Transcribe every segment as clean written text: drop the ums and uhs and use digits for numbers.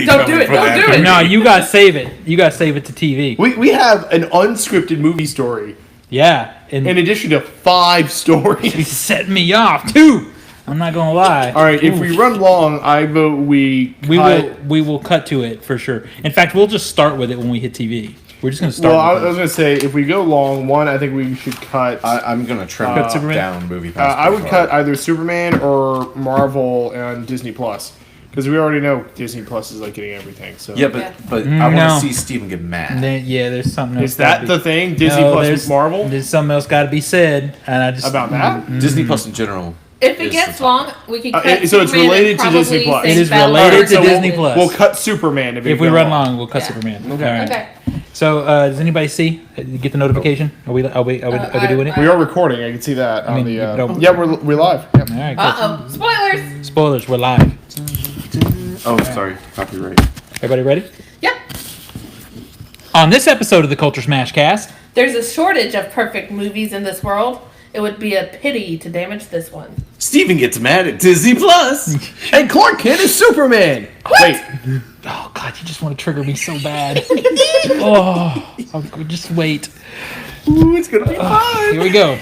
nudity. Don't do it. Don't do it. No, you gotta save it. You gotta save it to TV. We have an unscripted movie story Yeah. in addition to 5 He's stories. setting me off, too. I'm not gonna lie. All right, if we run long, I vote we will cut to it for sure. In fact, we'll just start with it when we hit TV. We're just gonna start. Well, I with was going to say, if we go long, one, I think we should cut... I'm going to trim down movie pass. I would cut either Superman or Marvel and Disney Plus. Because we already know Disney Plus is like getting everything. So Yeah, but I want to see Steven get mad. There's something else. is that the thing? Disney Plus with Marvel? There's something else got to be said, and I just About that? Disney Plus in general. If it gets long, we can cut so it's Superman related and to Disney probably Plus. say It is Battle related Royale. to So Disney Plus. We'll cut Superman if we go run long. We'll cut Yeah. Superman. Okay. All right. Okay. So does anybody see? Get the notification? Are we doing it? We are recording. I can see that on mean, the... don't- yeah, we're live. Yep. All right. Cool. Spoilers. Spoilers. We're live. Oh, sorry. Copyright. Everybody ready? Yep. On this episode of the Culture Smash Cast, There's a shortage of perfect movies in this world. It would be a pity to damage this one. Steven gets mad at Disney Plus. And Clark Kent is Superman. Wait. oh God, you just want to trigger me so bad. Just wait. Ooh, it's going to be fun. Here we go.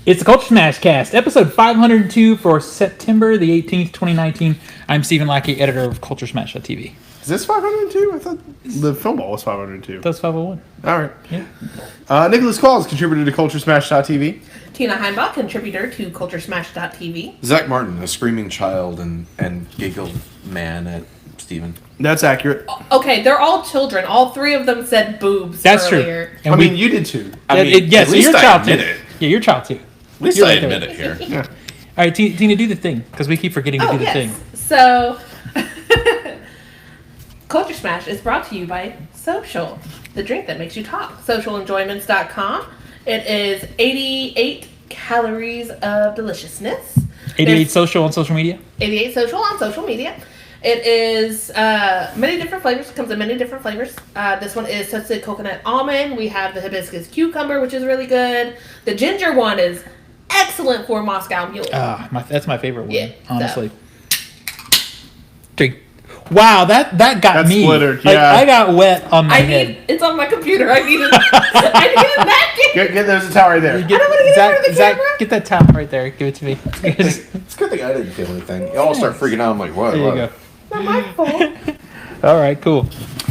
It's the Culture Smash Cast, episode 502 for September the 18th, 2019. I'm Stephen Lackey, editor of Culturesmash.tv. Is this 502? I thought the film ball was 502. That's 501. All right. Yeah. Nicholas Claus contributed to Culturesmash.tv. Tina Heimbach, contributor to Culturesmash.tv. Zach Martin, a screaming child and giggle man at Steven. That's accurate. Okay, they're all children. All 3 of them said boobs That's earlier. true. And I mean, you did too. At so least you're I child too. admit it. Yeah, you're child too. At least You're I right admit there. it here. Yeah. All right, Tina, do the thing, because we keep forgetting to do the thing. So, Culture Smash is brought to you by Social, the drink that makes you talk. Socialenjoyments.com. It is 88 calories of deliciousness. 88 social on social media? 88 Social on social media. It is many different flavors. It comes in many different flavors. This one is toasted coconut almond. We have the hibiscus cucumber, which is really good. The ginger one is excellent for Moscow Mule. That's my favorite one, Yeah, honestly. Drink. Wow, that got That's me. splittered, Like, yeah. I got wet on my head. It's on my computer. I need a napkin. There's a towel right there. I don't want to get Zach, it over the Zach, camera. get that towel right there. Give it to me. It's a good thing I didn't feel anything. Y'all start freaking out. I'm like, what? There you go. Not my fault. All right, cool.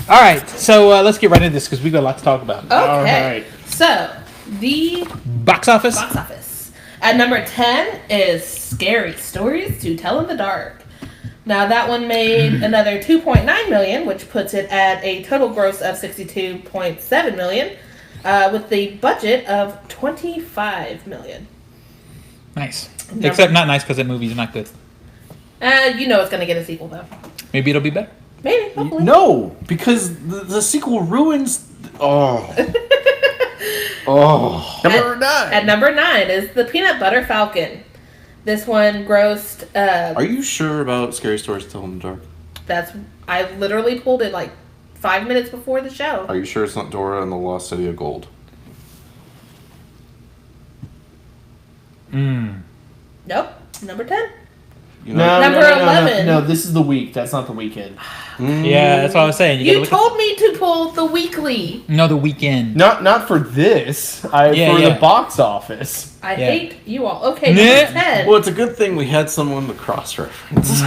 All right, so let's get right into this because we got a lot to talk about. Okay. All right. So, the Box office? box office. At number 10 is Scary Stories to Tell in the Dark. Now, that one made another $2.9 million, which puts it at a total gross of $62.7 million, with the budget of $25 million. Nice. Except not nice because that movie's not good. You know it's going to get a sequel, though. Maybe it'll be better. Maybe, hopefully. No, because the sequel ruins. Oh. Number 9. At number 9 is the Peanut Butter Falcon. This one grossed. Are you sure about Scary Stories to Tell in the Dark? I literally pulled it like 5 minutes before the show. Are you sure it's not Dora and the Lost City of Gold? Nope. Number 10. You know, Number 11. No, this is the week. That's not the weekend. Yeah, that's what I was saying. You gotta told me to pull the weekly. No, the weekend. Not for this. For the box office. I Yeah. hate you all. Okay, Nah. number 10. well, it's a good thing we had someone to cross-reference.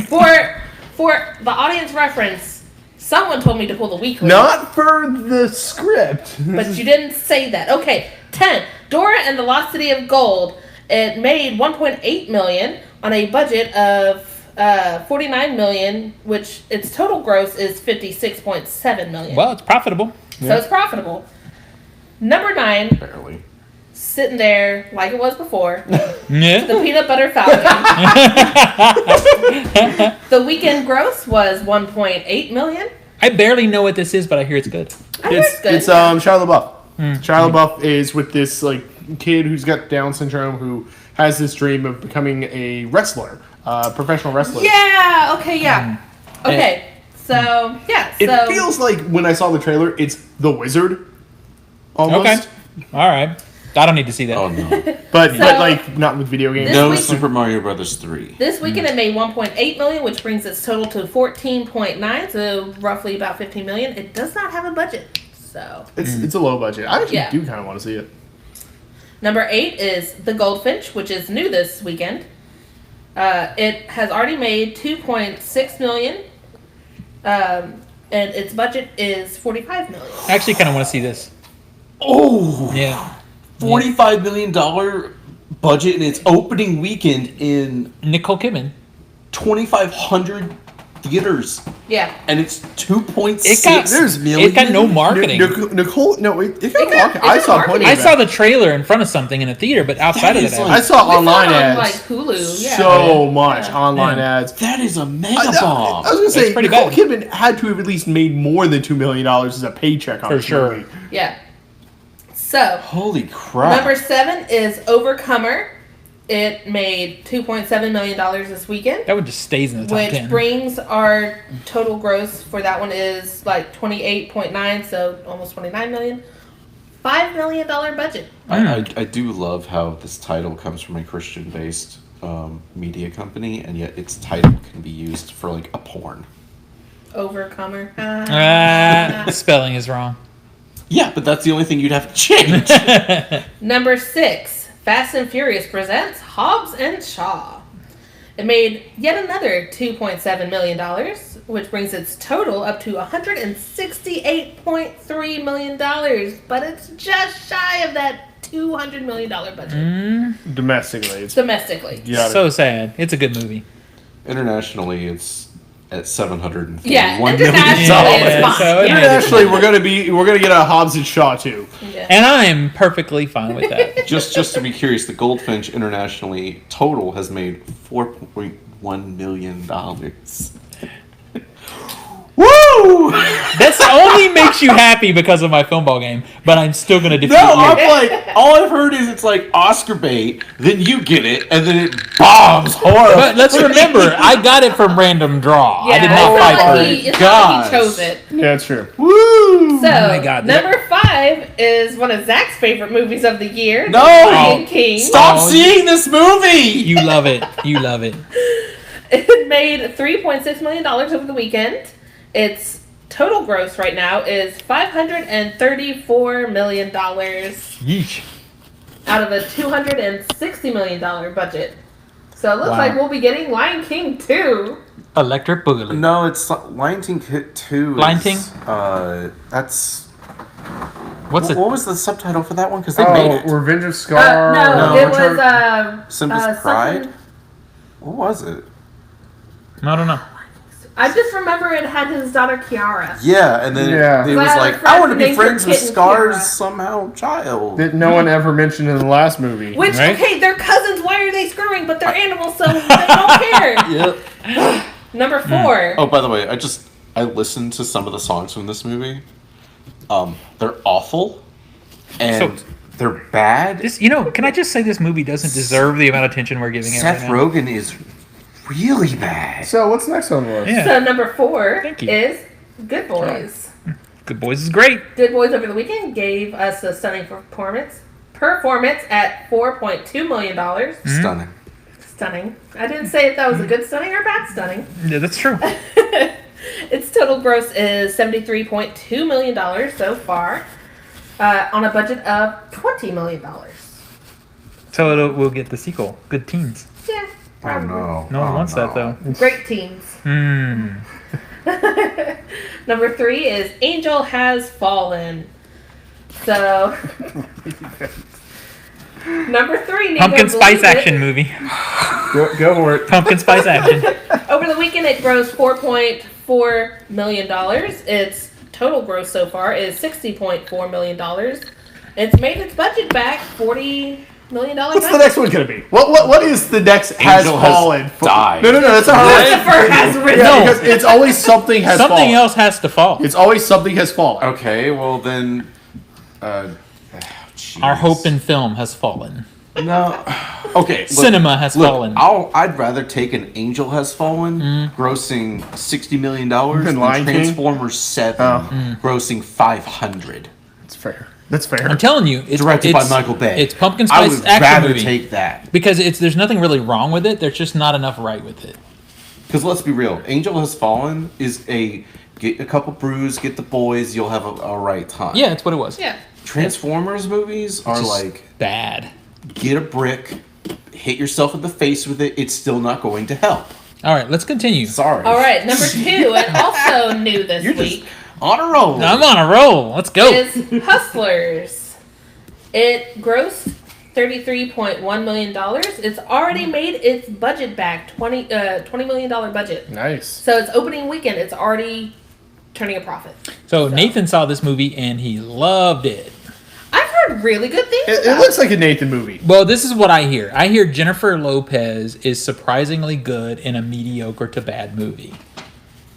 For the audience reference, someone told me to pull the weekly. Not for the script. But you didn't say that. Okay, 10. Dora and the Lost City of Gold. It made $1.8 million on a budget of $49 million, which its total gross is $56.7 million. Well, it's profitable. So it's profitable. Number 9, Barely. sitting there like it was before, Yeah. the Peanut Butter Falcon. The weekend gross was $1.8 million. I barely know what this is, but I hear it's good. I heard it's good. It's Shia LaBeouf. Shia LaBeouf is with this kid who's got Down syndrome who has this dream of becoming a wrestler, professional wrestler. Yeah. Okay. Yeah. Okay. So yeah. It So feels like when I saw the trailer, it's The Wizard. Almost. Okay. All right. I don't need to see that. Oh no. But So- like not with video games. This No week- Super Mario Brothers 3. This weekend it made 1.8 million, which brings its total to 14.9, so roughly about 15 million. It does not have a budget, so. It's a low budget. I actually Yeah. do kind of want to see it. Number 8 is The Goldfinch, which is new this weekend. It has already made 2.6 million, and its budget is 45 million. I actually kind of want to see this. Oh! Yeah. $45 million budget in its opening weekend in Nicole Kidman. 2,500 theaters. Yeah. And it's 2.6 It million. It got no marketing. Nicole, no, wait, it got got- marketing. it I got saw marketing. plenty I of saw that. the trailer in front of something in a theater, but outside of is that, like- I saw We saw online it on, ads. like Hulu. Yeah. So much Yeah. online Yeah. ads. That is a mega I bomb. was gonna say It's pretty Nicole bad. Kidman had to have at least made more than $2 million as a paycheck on For this sure. movie. Yeah. So, Holy crap. number 7 is Overcomer. It made $2.7 million this weekend, that one just stays in the top which 10. brings our total gross for that one is like 28.9, so almost 29 million. $5 million budget. I do love how this title comes from a Christian-based media company, and yet its title can be used for like a porn. Overcomer. Spelling is wrong. Yeah, but that's the only thing you'd have to change. Number 6, Fast and Furious presents Hobbs and Shaw. It made yet another $2.7 million, which brings its total up to $168.3 million, but it's just shy of that $200 million budget Domestically, it's domestically. yeah. So sad. It's a good movie. Internationally, it's at $741 Yeah, million. internationally it's Yeah, fine. so it Yeah. made it. Internationally, we're gonna get a Hobbs and Shaw too. Yeah. And I'm perfectly fine with that. Just to be curious, the Goldfinch internationally total has made $4.1 million. Woo! This only makes you happy because of my film ball game, but I'm still going to defeat No, you. I'm like, all I've heard is it's like Oscar bait, then you get it, and then it bombs horribly. But let's remember, I got it from random draw. I did not it's fight not for like it. it's not like he Gosh. chose it. Yeah, it's true. Woo! So, my God. number 5 is one of Zach's favorite movies of the year, No! Lion King. Stop Oh, seeing this movie! You love it. You love it. It made $3.6 million over the weekend. Its total gross right now is $534 million Yeesh. out of a $260 million budget. So it looks Wow. like we'll be getting Lion King 2. Electric Boogaloo. No, it's Lion King Hit 2. Lion is, King? That's... What's what it? was the subtitle for that one? Because they made it. Revenge of Scar. No, No, it which was Simba's Pride? something- What was it? I don't know. I just remember it had his daughter Kiara. Yeah, and then Yeah. it was Well, like, friends I want to be named her friends with Kitten Scar's Kiara. somehow child. That no one ever mentioned in the last movie. Which, Right? okay, they're cousins. Why are they screwing? But they're animals, so they don't care. Yep. Number 4. Oh, by the way, I listened to some of the songs from this movie. They're awful, and So- they're bad. This, can I just say this movie doesn't deserve the amount of attention we're giving it Seth right now? Rogen is really bad. So what's next on the list? Yeah. So number 4 Thank you. is Good Boys. Good Boys is great. Good Boys over the weekend gave us a stunning performance at $4.2 million. Stunning. Stunning. I didn't say if that was a good stunning or bad stunning. Yeah, that's true. Its total gross is $73.2 million so far on a budget of $20 million. So we'll get the sequel. Good Teens. Yeah. Oh probably. no. No one Oh, wants that, no. though. Great teens. Hmm. Number 3 is Angel Has Fallen. So, number 3, Nico, Pumpkin Spice believe it. action movie. Go for it. Pumpkin Spice action. Over the weekend, it grossed $4.4 million. Its total gross so far is $60.4 million. It's made its budget back $40 million. What's the budget. next one gonna be? What is the next has Angel has fallen? died. No, that's not how Lucifer has risen. Yeah, No. because it's always something has Something fallen. else has to fall. It's always something has fallen. Okay, well then. Jeez. Our hope in film has fallen. No. Okay. look- Cinema has look, fallen. I'd rather take an Angel Has Fallen, grossing $60 million, than Lion King? Transformers 7, grossing $500. It's fair. That's fair. I'm telling you, it's Directed by it's- Michael Bay. It's pumpkin I spice would action rather movie take that. because there's nothing really wrong with it. There's just not enough right with it. Because let's be real, Angel Has Fallen is get a couple brews, get the boys, you'll have a right time. Yeah, that's what it was. Yeah. Transformers movies are Just like, bad. get a brick, hit yourself in the face with it, it's still not going to help. All right, let's continue. Sorry. All right, number 2, and also new this You're week, just on a roll. I'm on a roll. Let's go. is Hustlers. It grossed $33.1 million. It's already made its budget back, $20 million budget. Nice. So it's opening weekend. It's already turning a profit. So Nathan saw this movie and he loved it. I've heard really good things It about looks like a Nathan movie. Well, this is what I hear. I hear Jennifer Lopez is surprisingly good in a mediocre to bad movie.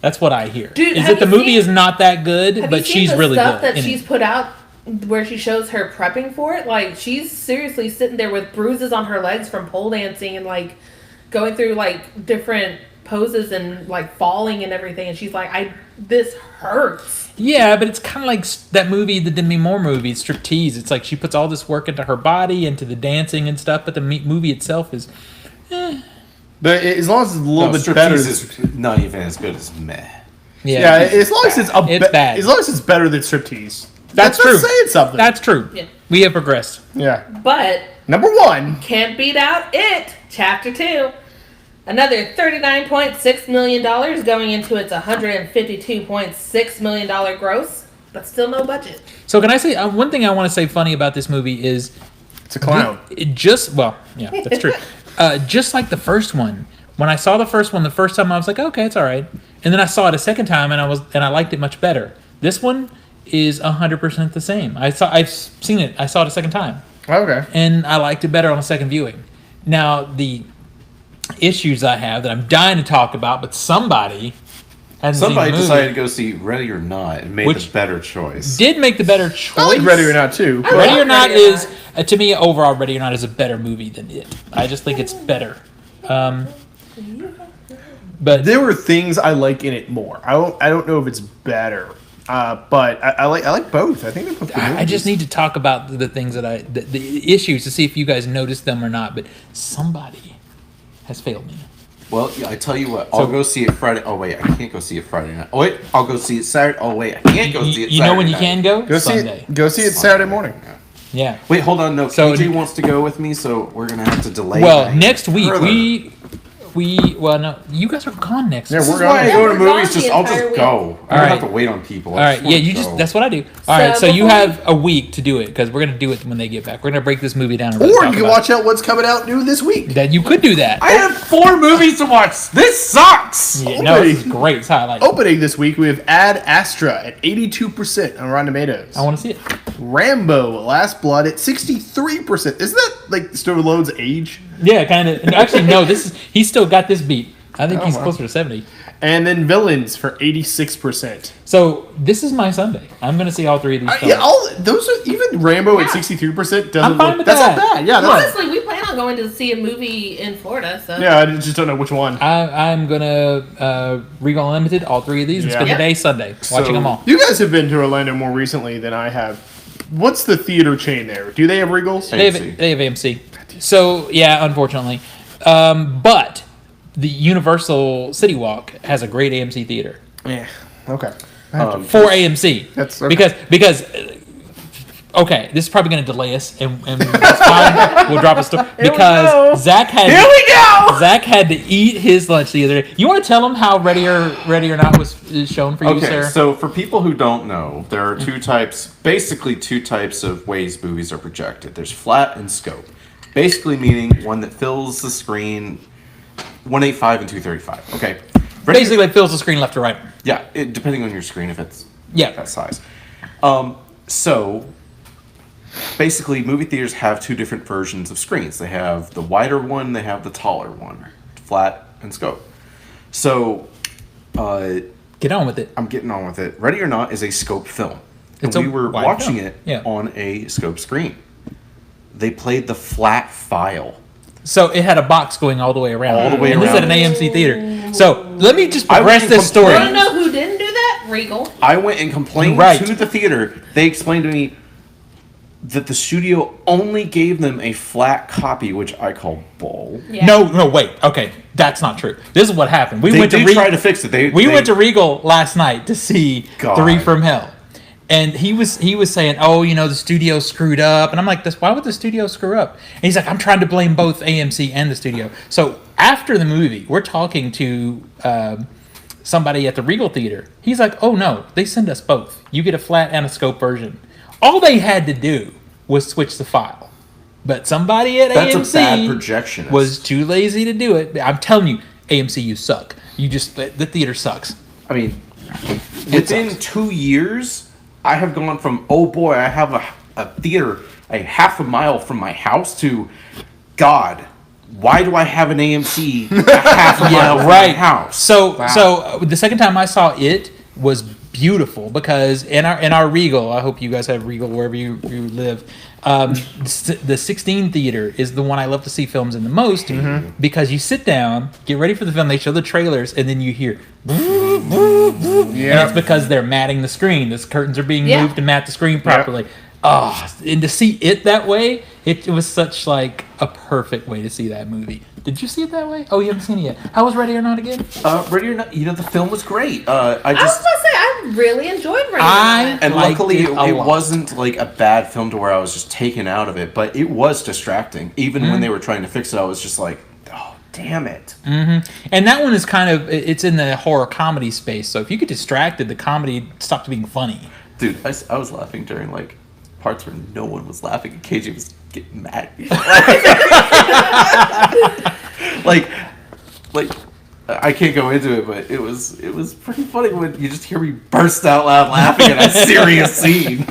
That's what I hear. Dude, is have that the you movie seen- is not that good, Have but you seen she's the really stuff good. that in she's it. put out where she shows her prepping for it? Like, she's seriously sitting there with bruises on her legs from pole dancing and, like, going through, like, different poses and, like, falling and everything. And she's like, this hurts. Yeah, but it's kind of like that movie, the Demi Moore movie, Striptease. It's like she puts all this work into her body, into the dancing and stuff, but the movie itself is... But as long as it's a little bit better. Striptease is not even as good as meh. Yeah, as long as It's bad. As long as it's better than Striptease. That's true. saying something. That's true. Yeah. We have progressed. yeah. But Number 1. can't beat out It, Chapter 2. Another $39.6 million going into its $152.6 million gross, but still no budget. So can I say, one thing I want to say funny about this movie is... It's a clown. It just, well, yeah, that's true. Just like the first one. When I saw the first one the first time, I was like, okay, it's all right. And then I saw it a second time, and I liked it much better. This one is 100% the same. I've seen it. I saw it a second time, Okay. and I liked it better on a second viewing. Now the issues I have that I'm dying to talk about, but somebody hasn't seen the movie, decided to go see Ready or Not and made Which the better choice. did make the better choice. I like Ready or Not too. I Ready love or Not Ready or is to me overall. Ready or Not is a better movie than it. I just think it's better. But There were things I like in it more. I don't know if it's better, but I like both. I think they're both good I just movies. need to talk about the things that the issues to see if you guys noticed them or not. But somebody has failed me. Well, yeah, I tell you what, I'll go see it Friday. Oh wait, I can't go see it Friday night. Oh wait, I'll go see it Saturday. Oh wait, I can't go see it. You know when Saturday you night. can go? Go see Sunday. it. Go see it Saturday morning. Yeah. Wait, hold on. No, So- KJ wants to go with me, so we're gonna have to delay. Well, that next week further. well no, you guys are gone next Yeah, week. This is we're why I Yeah, go we're to gone movies. the I'll entire just week. go. I All don't right. have to wait on people. All right, yeah, you just that's what I do. All right, so you before- have a week to do it because we're gonna do it when they get back. We're gonna break this movie down. And Or really you talk can about watch out what's coming out new this week. it. That you could do that. I have 4 movies to watch. This sucks. Yeah, no, this is great. It's highlight. Opening this week, we have Ad Astra at 82% on Rotten Tomatoes. I want to see it. Rambo: Last Blood at 63%. Isn't that like Stallone's age? Yeah, kind of. Actually, no. He's still got this beat. I think he's wow. closer to 70. And then Villains for 86%. So this is my Sunday. I'm gonna see all 3 of these. films. Yeah, those are even Rambo at 63% doesn't I'm fine look. with That's that. not bad. Yeah, that's, Honestly, we plan on going to see a movie in Florida, so. yeah. I just don't know which one. I'm gonna Regal Unlimited all 3 of these and Yeah. spend Yep. the day Sunday watching them all. You guys have been to Orlando more recently than I have. What's the theater chain there? Do they have Regals? AMC. They have AMC. So yeah, unfortunately, but the Universal City Walk has a great AMC theater Yeah. Okay. for AMC. That's okay. Because okay, this is probably going to delay us, and that's fine. We'll drop a story we go. because Zach had Here we go. Zach had to eat his lunch the other day. You want to tell him how Ready or Not is shown for you, Okay, sir? so for people who don't know, there are 2 types, basically 2 types of ways movies are projected. There's flat and scope. Basically meaning one that fills the screen 185 and 235. Okay. Basically, it fills the screen left to right. Yeah, depending on your screen, if it's Yeah. that size. So basically, movie theaters have 2 different versions of screens. They have the wider one, they have the taller one, flat and scope. So Get on with it. I'm getting on with it. Ready or Not is a scope film. It's And a we were wide watching film. it Yeah. on a scope screen. They played the flat file. So it had a box going all the way around. All the way and this is at an around. AMC theater. So let me just I progress wouldn't this story. Want to know who didn't do that? Regal. I went and complained Right. to the theater. They explained to me, that the studio only gave them a flat copy, which I call bull. Yeah. No, wait. Okay, that's not true. This is what happened. We They went did to try to fix it. They went to Regal last night to see God. 3 from Hell. And he was saying, "Oh, the studio screwed up." And I'm like, "Why would the studio screw up?" And he's like, "I'm trying to blame both AMC and the studio." So after the movie, we're talking to somebody at the Regal Theater. He's like, "Oh no, they send us both. You get a flat and a scope version." All they had to do was switch the file, but somebody at That's AMC a bad projectionist. was too lazy to do it. I'm telling you, AMC, you suck. The theater sucks. I mean, within 2 years, I have gone from, oh boy, I have a theater a half a mile from my house to, God, why do I have an AMC a half a mile from my house? So the second time I saw it was beautiful because in our Regal, I hope you guys have Regal wherever you live. The 16 theater is the one I love to see films in the most because you sit down, get ready for the film, they show the trailers, and then you hear and it's because they're matting the screen. The curtains are being moved to mat the screen properly. And to see it that way, it was such like a perfect way to see that movie. Did you see it that way? Oh, you haven't seen it yet. How was Ready or Not again? Ready or Not, the film was great. I was about to say, I really enjoyed Ready or Not. And luckily, liked it a it lot. wasn't like a bad film to where I was just taken out of it, but it was distracting. Even when they were trying to fix it, I was just like, oh, damn it. And that one is kind of, it's in the horror comedy space. So if you get distracted, the comedy stopped being funny. Dude, I was laughing during like parts where no one was laughing and KJ was getting mad. like I can't go into it, but it was pretty funny when you just hear me burst out loud laughing at a serious scene.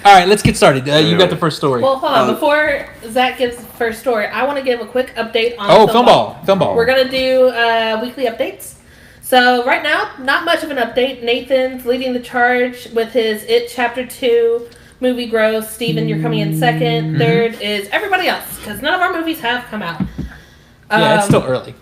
All right, let's get started. You got the first story. Well, hold on. Before Zach gives the first story, I want to give a quick update on Film Ball. We're going to do weekly updates. So right now, not much of an update. Nathan's leading the charge with his It Chapter 2 movie gross. Steven, you're coming in 2nd. Third is everybody else, because none of our movies have come out. Yeah, it's still early.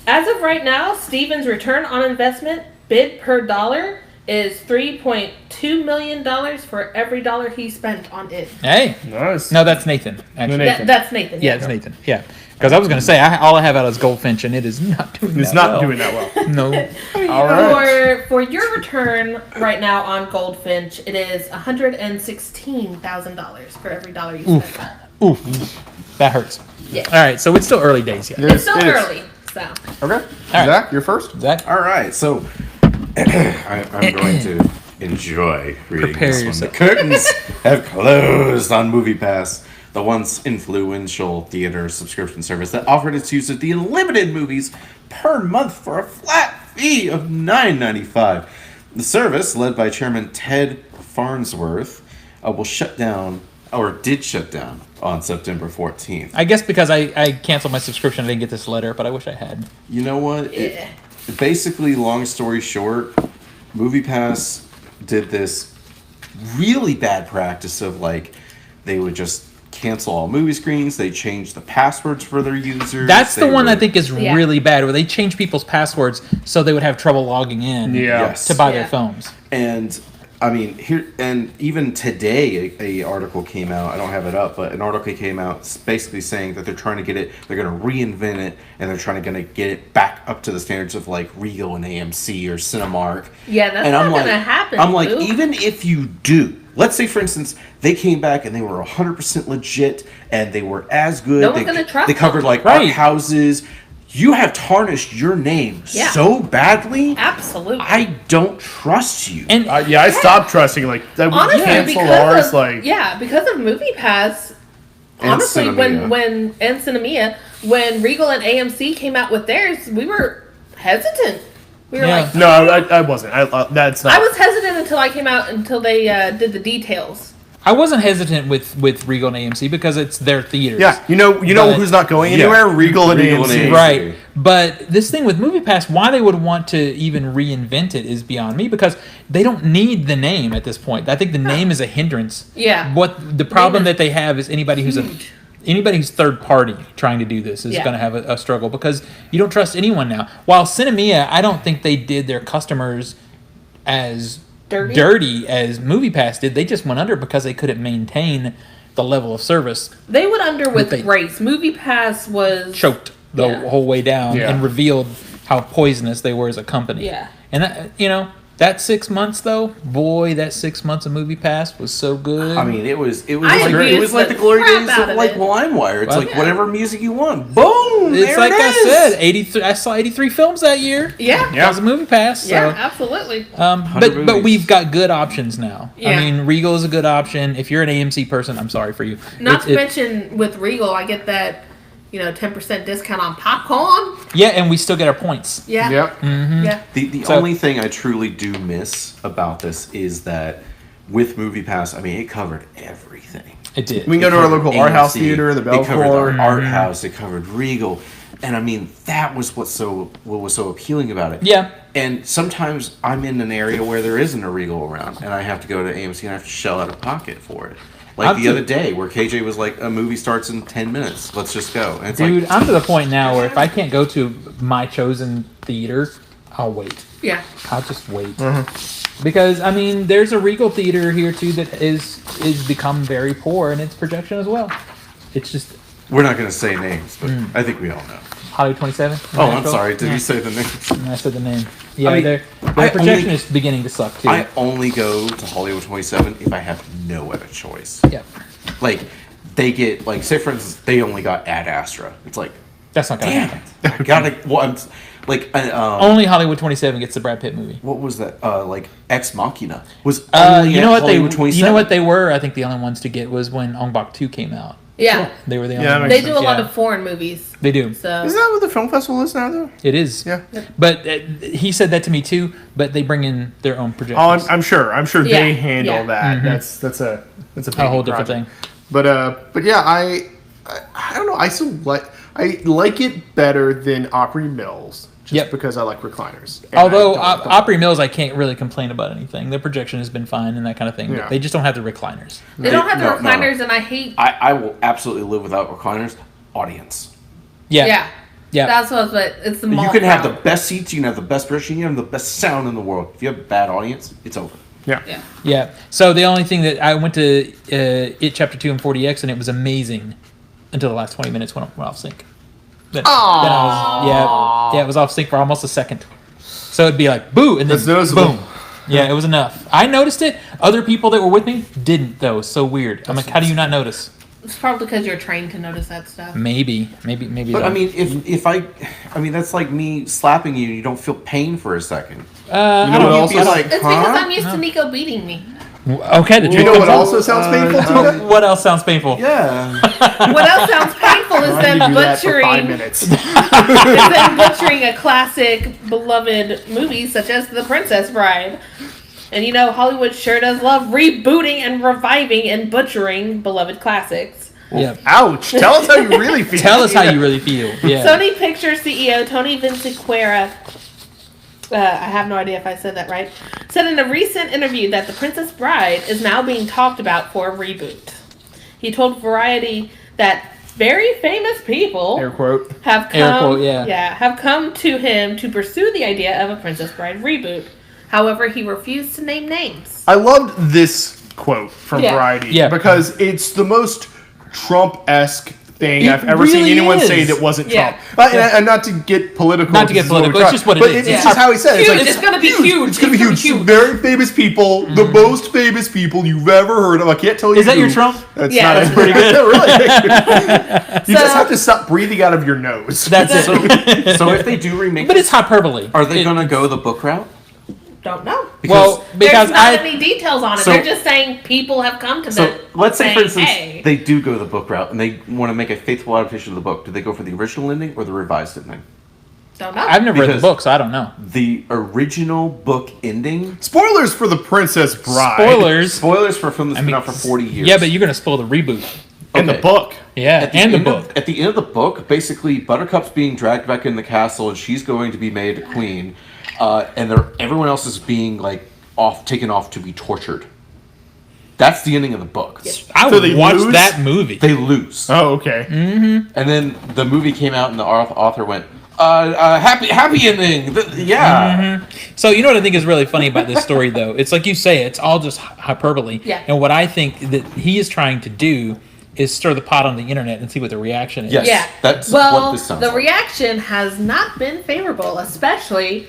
As of right now, Steven's return on investment bid per dollar is $3.2 million for every dollar he spent on it. Hey. Nice. No, that's Nathan. Actually. Nathan. That's Nathan. Yeah, it's Nathan. Yeah. Because I was going to say, all I have out is Goldfinch, and it is not doing that It's not well. doing that well. No. All right. For your return right now on Goldfinch, it is $116,000 for every dollar you spend. Oof. That hurts. Yeah. All right, so it's still early days yet. It's still early, so. Okay. right. Zach, you're first. Zach? All right, so I'm going to enjoy reading Prepare this one. yourself. The curtains have closed on MoviePass, the once influential theater subscription service that offered its users the unlimited movies per month for a flat fee of $9.95. The service, led by Chairman Ted Farnsworth, will shut down, or did shut down, on September 14th. I guess because I canceled my subscription, I didn't get this letter, but I wish I had. You know what? Yeah. Basically, long story short, MoviePass did this really bad practice of like they would just cancel all movie screens. They changed the passwords for their users. That's the one I think is Yeah. really bad, where they change people's passwords so they would have trouble logging in Yes. to buy Yeah. their films. And I mean, here and even today, a article came out. I don't have it up, but an article came out basically saying that they're trying to get it. They're going to reinvent it, and they're trying to get it back up to the standards of like Regal and AMC or Cinemark. Yeah, that's and not I'm gonna like, happen, I'm like, Luke. even if you do, let's say for instance, they came back and they were 100% legit, and they were as good. No one's gonna trust They covered them. like Right. art houses. You have tarnished your name Yeah. so badly. Absolutely. I don't trust you. And Yeah, I stopped trusting. Like that. Honestly, Cancel because ours. of, Like because of MoviePass. And Honestly, Cinemia. and Cinemia, when Regal and AMC came out with theirs, we were hesitant. We were Yeah. like, no, I wasn't. That's not. I was hesitant until they did the details. I wasn't hesitant with Regal and AMC because it's their theaters. Yeah, you know But- who's not going Yeah. anywhere? Regal and Regal and AMC. AMC. Right. But this thing with MoviePass, why they would want to even reinvent it is beyond me, because they don't need the name at this point. I think the name is a hindrance. Yeah. What the problem Name is that they have is anybody who's huge. anybody who's third party trying to do this is Yeah. going to have a struggle, because you don't trust anyone now. While Cinemia, I don't think they did their customers as Dirty? dirty as MoviePass did. They just went under because they couldn't maintain the level of service They went under with They- grace. Movie Pass was choked the Yeah. whole way down Yeah. and revealed how poisonous they were as a company. Yeah. And that, that 6 months though, boy, that 6 months of Movie Pass was so good. I mean, it was I like abused it was like the the glory crap days out of of like it. LimeWire. It's Well, like yeah. whatever music you want, boom. it's there like it I is. said, 83. I saw 83 films that year. Yeah. That was a Movie Pass. So. Yeah, absolutely. But 100 but movies. we've got good options now. Yeah. I mean, Regal is a good option. If you're an AMC person, I'm sorry for you. Not to It- mention with Regal, I get that 10% discount on popcorn. yeah, and we still get our points. Yeah. Yep. Yeah. The So- only thing I truly do miss about this is that with Movie Pass, I mean, it covered everything. It did. We can go It to our covered local art house AMC, theater, the It covered Belcourt. the art house. It covered Regal, and I mean that was what was so appealing about it. Yeah. And sometimes I'm in an area where there isn't a Regal around, and I have to go to AMC and I have to shell out of pocket for it. Like I'm the too- other day, where KJ was like, "A movie starts in 10 minutes. Let's just go." And it's Dude, like, I'm to the point now where if I can't go to my chosen theater, I'll wait. Yeah. I'll just wait. Because I mean, there's a Regal theater here too that is become very poor in its projection as well. It's just we're not going to say names, but I think we all know. Hollywood 27. Oh, I'm sorry. Did you say the name? I said the name. Yeah, I mean, their I projection only- is beginning to suck too. I only go to Hollywood 27 if I have no other choice. Yep. Like, they get, like, say for instance, they only got Ad Astra. It's like, That's not gonna damn happen. it. I gotta, well, Only Hollywood 27 gets the Brad Pitt movie. what was that? Like, Ex Machina was only You know at what Hollywood they 27. you know what they were? I think the only ones to get was when Ong Bak 2 came out. Yeah. They were the only Yeah, that ones. makes They do a lot Yeah. of foreign movies. They do. So Isn't that what the film festival is now, though? It is. Yeah. But he said that to me too. But they bring in their own Oh, projections. I'm sure. I'm sure Yeah, they handle yeah. that. That's a a whole different thing. But yeah, I don't know. I like it better than Opry Mills just Yep. because I like recliners. And Although I don't- Opry Mills, I can't really complain about anything. Their projection has been fine and that kind of thing. Yeah. But they just don't have the recliners. they don't have the No, no. recliners, and I hate. I will absolutely live without recliners. Audience. Yeah. Yeah. Yeah. That's what. But it's the mall You can have the crowd. best seats, you can have the best projection, you can have the best sound in the world. If you have a bad audience, it's over. Yeah. Yeah. Yeah. So the only thing that I went to It Chapter 2 and 40X and it was amazing until the last 20 minutes went off sync. Then I was, it was off sync for almost a second. So it'd be like boo and then That's noticeable. boom. Yeah, it was enough. I noticed it. Other people that were with me didn't though. So weird. I'm like, how do you not notice? It's probably because you're trained to notice that stuff. Maybe. But I mean, if I mean, that's like me slapping you and you don't feel pain for a second. I You know don't what know. else You'd be is- like, It's because huh? I'm used to Nico beating me. Okay, the You truth know comes what out. also sounds painful to you? What else sounds painful? Yeah. What else sounds painful is I them can do that for 5 butchering. minutes. Is them butchering a classic, beloved movie such as The Princess Bride. And Hollywood sure does love rebooting and reviving and butchering beloved classics. Yeah. Ouch! Tell us how you really feel. Tell us how you really feel. Yeah. Sony Pictures CEO Tony Vinciquerra, I have no idea if I said that right, said in a recent interview that The Princess Bride is now being talked about for a reboot. He told Variety that very famous people Air quote. have Air come, quote, yeah. have come to him to pursue the idea of a Princess Bride reboot. However, he refused to name names. I loved this quote from Yeah. Variety Yeah. because it's the most Trump-esque thing It I've ever seen really anyone is. say that wasn't Yeah. Trump. But, and not to get political. Not to get this is what we political, it's try- just what it but is. It's Yeah. just how he said it. Huge, it's gonna be huge. It's going to be It's huge. gonna be huge. Very famous people, the most famous people you've ever heard of. I can't tell you Is that who. your Trump? That's Yeah, not that's as pretty good. really. You just So- have to stop breathing out of your nose. That's it. So if they do remake, But it's hyperbole. are they It- gonna go the book route? Don't know. Well, because There's not I any details on it. So- They're just saying people have come to So them. let's say, for saying, instance, hey. they do go the book route and they want to make a faithful adaptation of the book. Do they go for the original ending or the revised ending? Don't know. I've never read the Because- book, so I don't know. The original book ending. Spoilers for The Princess Bride. Spoilers. Spoilers for a film that's been out for 40 years. Yeah, but you're gonna spoil the reboot. In the Okay. book. Yeah, At and the end of- book. at the end of the book, basically, Buttercup's being dragged back in the castle, and she's going to be made queen, and everyone else is being taken off to be tortured. That's the ending of the book. I So would they watch lose? that movie. They lose, Oh, okay. Mm-hmm. and then the movie came out, and the author went, "Happy ending." Yeah. So you know what I think is really funny about this story, though? It's like you say, it's all just hyperbole. Yeah. And what I think that he is trying to do is stir the pot on the internet and see what the reaction is. Yes. Yeah. That's well, what this sounds the like. reaction has not been favorable, especially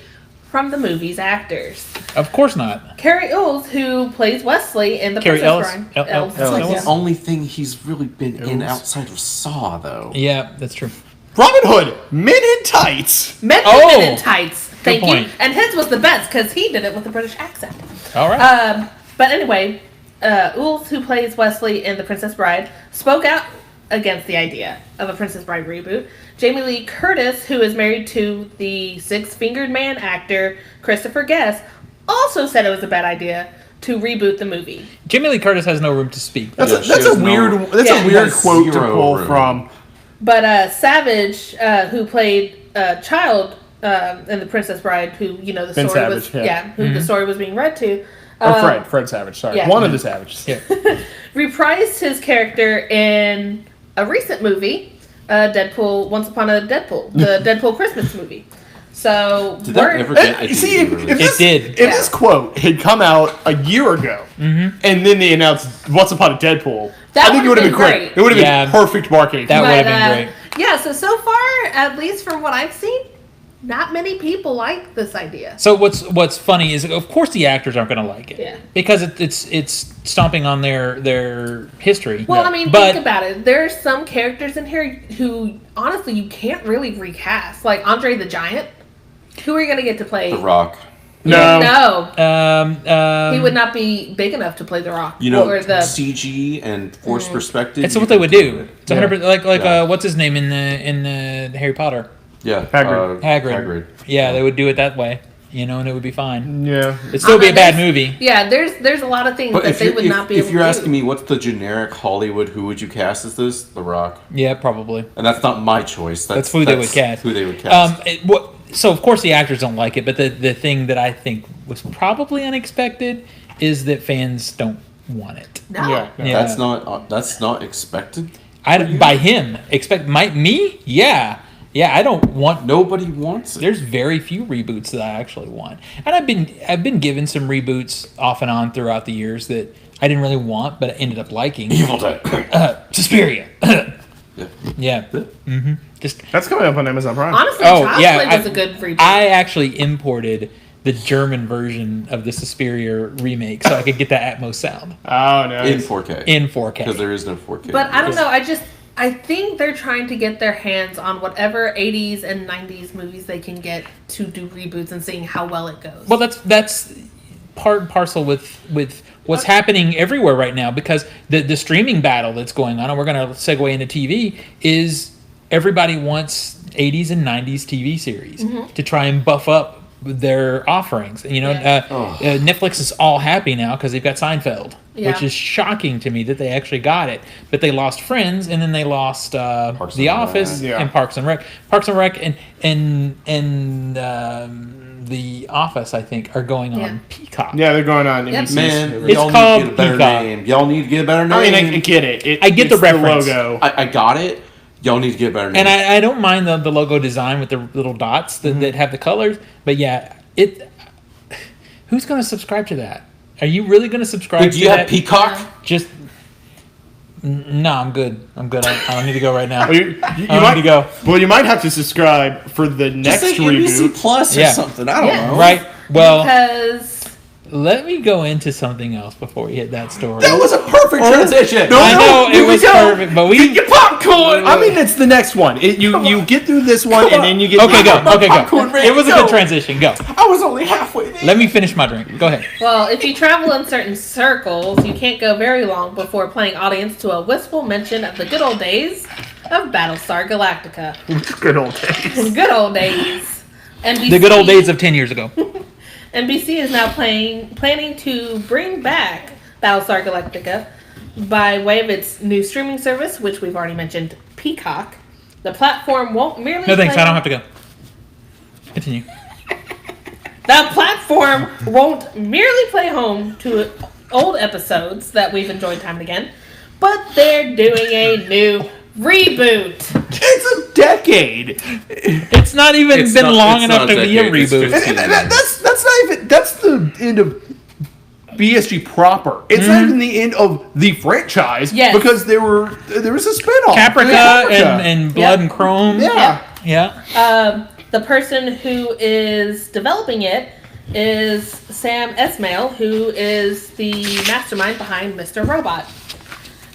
from the movie's actors. Of course not. Carrie Ells, who plays Wesley in The Carrie Princess Ellis? Bride. Ellis. That's like Ellis. the only thing he's really been in Ellis. outside of Saw, though. Yeah, that's true. Robin Hood, Men in Tights. Men Oh! in Tights. Thank point. you. And his was the best because he did it with a British accent. All right. But anyway, Ells, who plays Wesley in The Princess Bride, spoke out against the idea of a Princess Bride reboot. Jamie Lee Curtis, who is married to the Six-Fingered Man actor Christopher Guest, also said it was a bad idea to reboot the movie. Jamie Lee Curtis has no room to speak. That's Yeah, a, she that's has a no- weird. That's Yeah. a weird Has quote to zero pull room. from. But Savage, who played Child in The Princess Bride, who the Ben story Savage, was yeah. who the story was being read to, Or Fred Savage. Sorry, yeah. one of the Savages. Yeah. reprised his character in a recent movie, Deadpool, Once Upon a Deadpool, the Deadpool Christmas movie. So Did that ever get a See, DVD if release? this, did. If this quote had come out a year ago, and then they announced Once Upon a Deadpool, That I think it would have been would've been great. great. It would have Yeah. been perfect marketing. That would have But, been great. Yeah, so far, at least from what I've seen, not many people like this idea. So what's funny is, of course, the actors aren't going to like it. Yeah. Because it's stomping on their history. Well, I mean, But- think about it. There's some characters in here who, honestly, you can't really recast. Like Andre the Giant. Who are you going to get to play? The Rock. No. He would Um, not be big enough to play The Rock. You know, or the CG and forced perspective. it's you what they can would do do. it. It's 100% like Yeah. what's his name in the Harry Potter? Yeah. Hagrid. Hagrid. Yeah, they would do it that way, and it would be fine. Yeah. It'd still be a bad there's- movie. Yeah, there's a lot of things But that if, they you're, would not be able if you're to asking do. me what's the generic Hollywood, who would you cast as this? The Rock. Yeah, probably. And that's not my choice. That's who they would cast. Who they would cast. So of course the actors don't like it, but the thing that I think was probably unexpected is that fans don't want it. No. Yeah. Yeah. That's not expected. By him me, yeah. I don't want. Nobody wants it. There's very few reboots that I actually want, and I've been given some reboots off and on throughout the years that I didn't really want, but I ended up liking. Evil Dead. Suspiria. Yeah. Yeah. Mm-hmm. Just That's coming up on Amazon Prime. Honestly, Oh, Child's yeah, Play was I- a good reboot. I actually imported the German version of the Suspiria remake so I could get that Atmos sound Oh no. In 4K. in 4K. Because there is no 4K. But I don't know. I think they're trying to get their hands on whatever 80s and 90s movies they can get to do reboots and seeing how well it goes. Well, that's part and parcel with what's happening everywhere right now, because the streaming battle that's going on, and we're going to segue into TV, is everybody wants 80s and 90s TV series to try and buff up their offerings. Yeah. Netflix is all happy now because they've got Seinfeld, Yeah. which is shocking to me that they actually got it. But they lost Friends, and then they lost Parks The and Rec. Office Yeah. and Parks and Rec. Parks and Rec and The Office, I think, are going Yeah. on Peacock. Yeah, they're going on Yep. NBC. Man, It's y'all called need to get a better Peacock. name. Y'all need to get a better name. I mean, I get it. I get the it's reference. logo. I got it. Y'all need to get a better name. And I don't mind the logo design with the little dots that have the colors, but yeah, who's going to subscribe to that? Are you really going to subscribe Wait, to do you that? have Peacock? Just no, I'm good. I don't need to go right now. Well, you I don't might need to go. Well, you might have to subscribe for the Just next say NBC reboot. Plus or Yeah. something. I don't Yeah. know. Right. Well, because let me go into something else before we hit that story. That was a perfect transition. No, I know here it we was go. perfect, but Get your popcorn. I mean, it's the next one. You get through this one, and then you get. Okay, go. Okay, Popcorn go. ready, It was a go. good transition. Go. I was only halfway there. Let me finish my drink. Go ahead. well, if you travel in certain circles, you can't go very long before playing audience to a wistful mention of the good old days of Battlestar Galactica. Good old days. Good old days. NBC, The good old days of 10 years ago. NBC is now planning to bring back Battlestar Galactica by way of its new streaming service, which we've already mentioned, Peacock. The platform won't merely No thanks. play- I don't have to go. Continue. The platform won't merely play home to old episodes that we've enjoyed time and again, but they're doing a new reboot. It's a decade. It's not even It's been not- long it's enough not to a be a decade, it's reboot. 15 That's not even. That's the end of BSG proper. It's not even the end of the franchise because there was a spinoff. Caprica and Blood and Chrome. Yeah. Yeah. The person who is developing it is Sam Esmail, who is the mastermind behind Mr. Robot.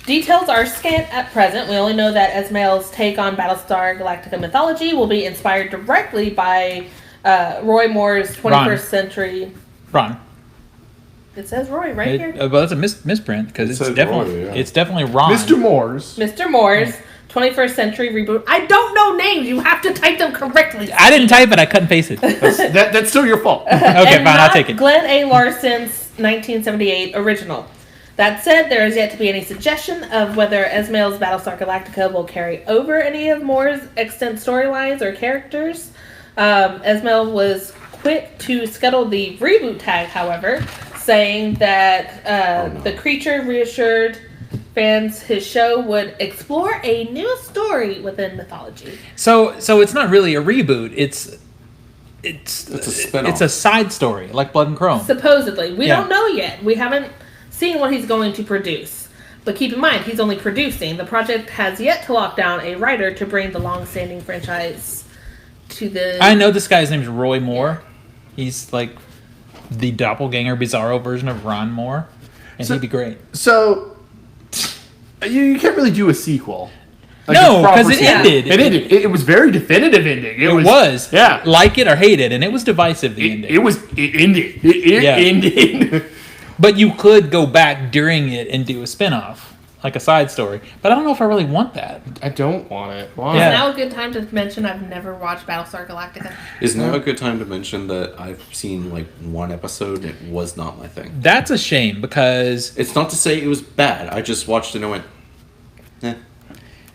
Details are scant at present. We only know that Esmail's take on Battlestar Galactica mythology will be inspired directly by Roy Moore's 21st century. Ron. It says Roy right here. Well, it's a misprint because it's definitely Ron. Mr. Moore's 21st century reboot. I don't know names. You have to type them correctly. I didn't type it. I cut and paste it. That's still your fault. Okay, and fine. I'll take it. Glenn A. Larson's 1978 original. That said, there is yet to be any suggestion of whether Esmail's Battlestar Galactica will carry over any of Moore's extant storylines or characters. Esmail was quick to scuttle the reboot tag, however, saying that the creature reassured fans his show would explore a new story within mythology. So it's not really a reboot. It's a spinoff. It's a side story, like Blood and Chrome. Supposedly. We don't know yet. We haven't seen what he's going to produce. But keep in mind, he's only producing. The project has yet to lock down a writer to bring the long-standing franchise to the... I know this guy's name is Roy Moore. He's like the doppelganger, bizarro version of Ron Moore. And he'd be great. So... You can't really do a sequel. No, because it ended. It ended. It was very definitive ending. It was. Yeah. Like it or hate it, and it was divisive, the ending. It ended. It ended. But you could go back during it and do a spinoff, like a side story. But I don't know if I really want that. I don't want it. Why? Is now a good time to mention I've never watched Battlestar Galactica? Is now a good time to mention that I've seen like one episode and it was not my thing? That's a shame because... It's not to say it was bad. I just watched it and I went, eh.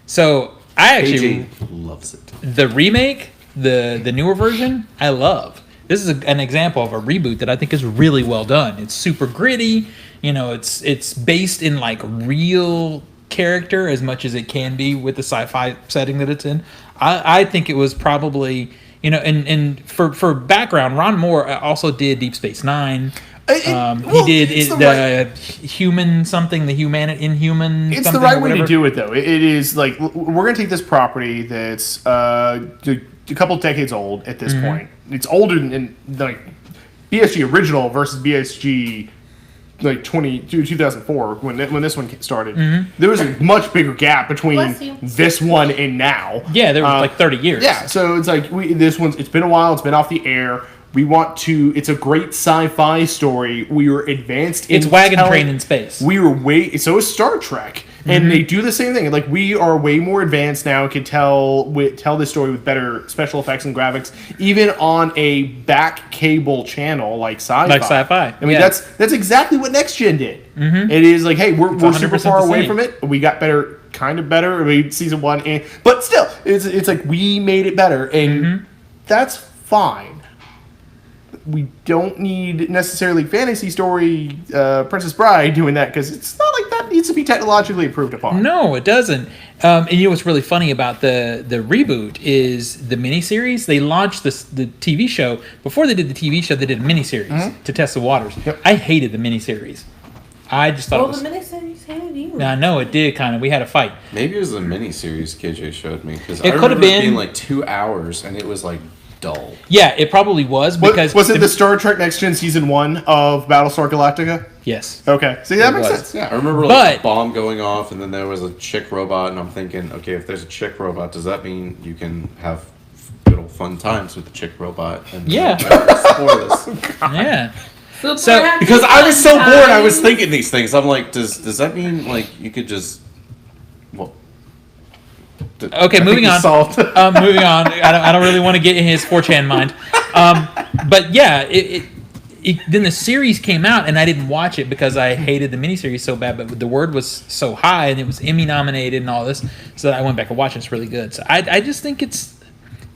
So, I actually... AJ loves it. The remake, the newer version, I love. This is an example of a reboot that I think is really well done. It's super gritty. You know, it's based in like real character as much as it can be with the sci-fi setting that it's in. I think it was probably, you know, and for background, Ron Moore also did Deep Space Nine. He did the human something, the Inhuman. It's the right way to do it, though. It is like we're going to take this property that's a couple decades old at this point. It's older than like BSG original versus BSG like 2004 when this one started. There was a much bigger gap between this one and now. Yeah, there was like 30 years. Yeah, so it's like it's been a while. It's been off the air. We want to. It's a great sci-fi story. We were advanced. It's wagon train in space. So is Star Trek, and they do the same thing. Like we are way more advanced now. And can tell this story with better special effects and graphics, even on a back cable channel like sci-fi. Like sci-fi. I mean, that's exactly what Next Gen did. It is like, hey, we're super far away from it. We got better, kind of better. I mean, season one, but still, it's like we made it better, and that's fine. We don't need necessarily fantasy story Princess Bride doing that because it's not like that needs to be technologically improved upon. No, it doesn't. And you know what's really funny about the reboot is the miniseries. They launched the TV show. Before they did the TV show, they did a miniseries to test the waters. Yep. I hated the miniseries. I just thought it was... the miniseries hated you. I know, it did kind of. We had a fight. Maybe it was the miniseries KJ showed me because It I could remember have been it being like 2 hours and it was like dull. Yeah, it probably was because... Was it the Star Trek Next Gen Season 1 of Battlestar Galactica? Yes. Okay. See, that makes was. sense. Yeah. I remember like a bomb going off and then there was a chick robot and I'm thinking, okay, if there's a chick robot, does that mean you can have good old fun times with the chick robot? And Yeah. Spoil this. Yeah. So Because I was so bored, I was thinking these things. I'm like, does that mean like you could just... Well... Okay, moving on. Moving on. I don't really want to get in his 4chan mind. But yeah, then the series came out, and I didn't watch it because I hated the miniseries so bad. But the word was so high, and it was Emmy nominated and all this, so I went back and watched it. It's really good. So I just think it's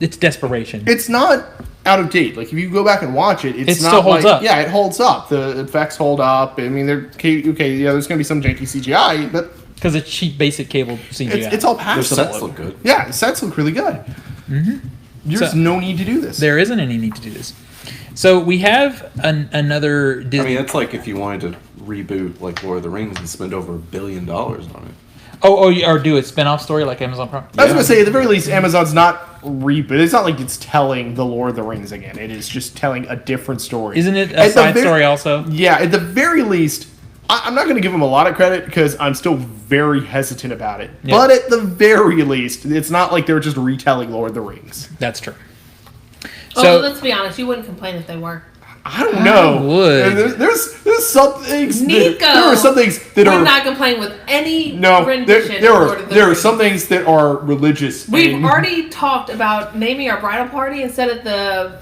desperation. It's not out of date. Like if you go back and watch it, it still holds up. Yeah, it holds up. The effects hold up. I mean, there's going to be some janky CGI, but because it's cheap, basic cable CGI. it's all The passable. sets look good. Yeah, the sets look really good. There's no need to do this. There isn't any need to do this. So we have another Disney. I mean, it's like if you wanted to reboot like Lord of the Rings and spend over $1 billion on it. Or do a spin-off story like Amazon Prime. I was going to say, at the very least, Amazon's not reboot. It's not like it's telling the Lord of the Rings again. It is just telling a different story. Isn't it a side story also? Yeah, at the very least, I'm not going to give them a lot of credit because I'm still very hesitant about it. Yeah. But at the very least, it's not like they're just retelling Lord of the Rings. That's true. So let's be honest, you wouldn't complain if they were. I don't know. I would. There's some things. Nico, there are some things that would are not complain with any no. rendition. There are some things that are religious. We've already talked about naming our bridal party instead of the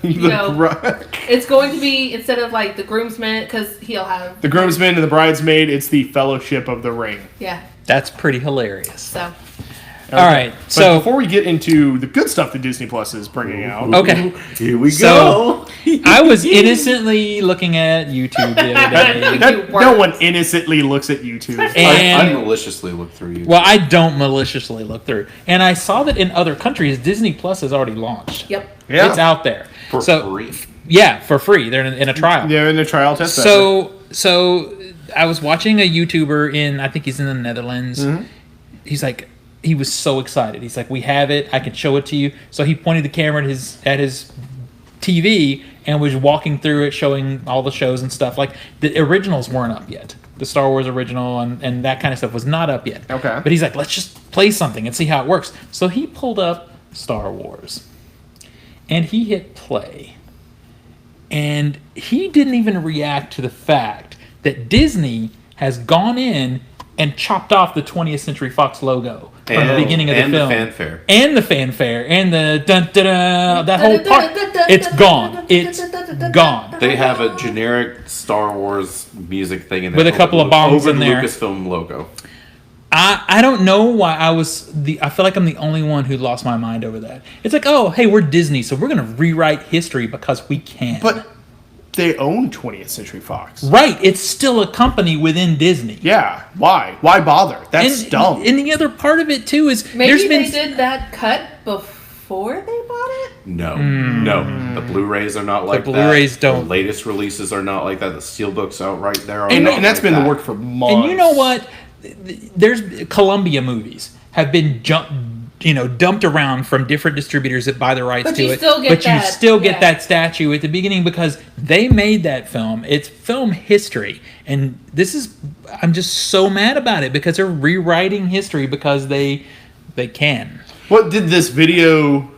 it's going to be instead of like the groomsmen because he'll have the groomsmen and the bridesmaid. It's the Fellowship of the Ring. Yeah, that's pretty hilarious. So. All right, so before we get into the good stuff that Disney Plus is bringing out, okay, here we go. I was innocently looking at YouTube the other day. No one innocently looks at YouTube. I maliciously look through YouTube. Well, I don't maliciously look through, and I saw that in other countries, Disney Plus has already launched. Yep, it's out there for free. Yeah, for free. They're in a trial. They're in a trial test. So I was watching a YouTuber I think he's in the Netherlands. Mm-hmm. He's like. He was so excited. He's like, "We have it. I can show it to you." So he pointed the camera at his TV and was walking through it, showing all the shows and stuff. Like the originals weren't up yet. The Star Wars original and that kind of stuff was not up yet. Okay. But he's like, "Let's just play something and see how it works." So he pulled up Star Wars, and he hit play, and he didn't even react to the fact that Disney has gone in and chopped off the 20th Century Fox logo from the beginning of the film. And the fanfare. And the dun-dun-dun, that whole part. It's gone. It's gone. They have a generic Star Wars music thing in there. With a couple of bombs in there. Over the Lucasfilm logo. I don't know why I feel like I'm the only one who lost my mind over that. It's like, oh, hey, we're Disney, so we're going to rewrite history because we can. But they own 20th Century Fox. Right. It's still a company within Disney. Yeah. Why? Why bother? That's dumb. And the other part of it, too, is maybe they did that cut before they bought it? No. The Blu-rays are not like that. The Blu-rays don't. The latest releases are not like that. The Steelbook's out right there. And that's been the work for months. And you know what? There's Columbia movies have been dumped around from different distributors that buy the rights to it. But you still get that statue at the beginning because they made that film. It's film history. And I'm just so mad about it because they're rewriting history because they can. What did this video...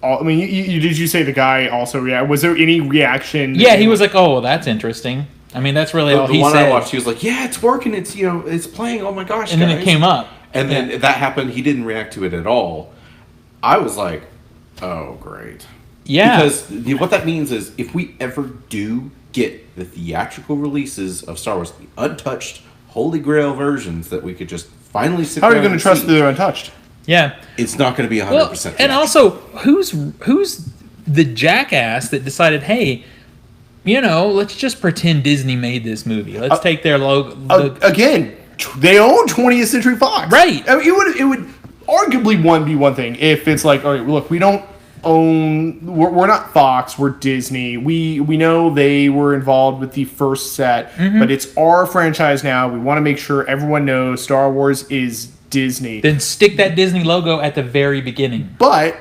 I mean, did you say the guy also reacted? Was there any reaction? Yeah, he was like, "Oh, well, that's interesting." I mean, that's really all he said. The one I watched, he was like, "Yeah, it's working. It's it's playing. Oh my gosh!" And then it came up, and then that happened. He didn't react to it at all. I was like, "Oh, great." Yeah, because what that means is if we ever do get the theatrical releases of Star Wars, the untouched Holy Grail versions that we could just finally sit down. How are you going to trust that they're untouched? Yeah, it's not going to be 100%. And also, who's the jackass that decided, hey, let's just pretend Disney made this movie. Let's take their logo. Again, they own 20th Century Fox, right? I mean, it would arguably be one thing if it's like, all right, look, we don't own. We're not Fox. We're Disney. We know they were involved with the first set, but it's our franchise now. We want to make sure everyone knows Star Wars is Disney. Then stick that Disney logo at the very beginning. But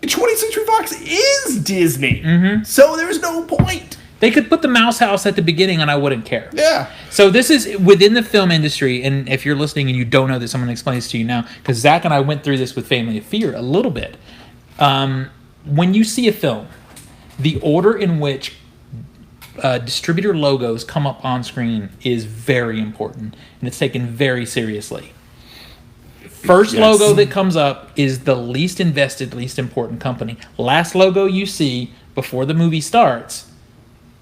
20th Century Fox is Disney, so there's no point. They could put the Mouse House at the beginning and I wouldn't care. Yeah. So this is within the film industry, and if you're listening and you don't know this, I'm going to explain this to you now, because Zach and I went through this with Family of Fear a little bit. When you see a film, the order in which distributor logos come up on screen is very important, and it's taken very seriously. First logo that comes up is the least invested, least important company. Last logo you see before the movie starts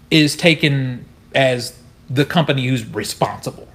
is taken as the company who's responsible.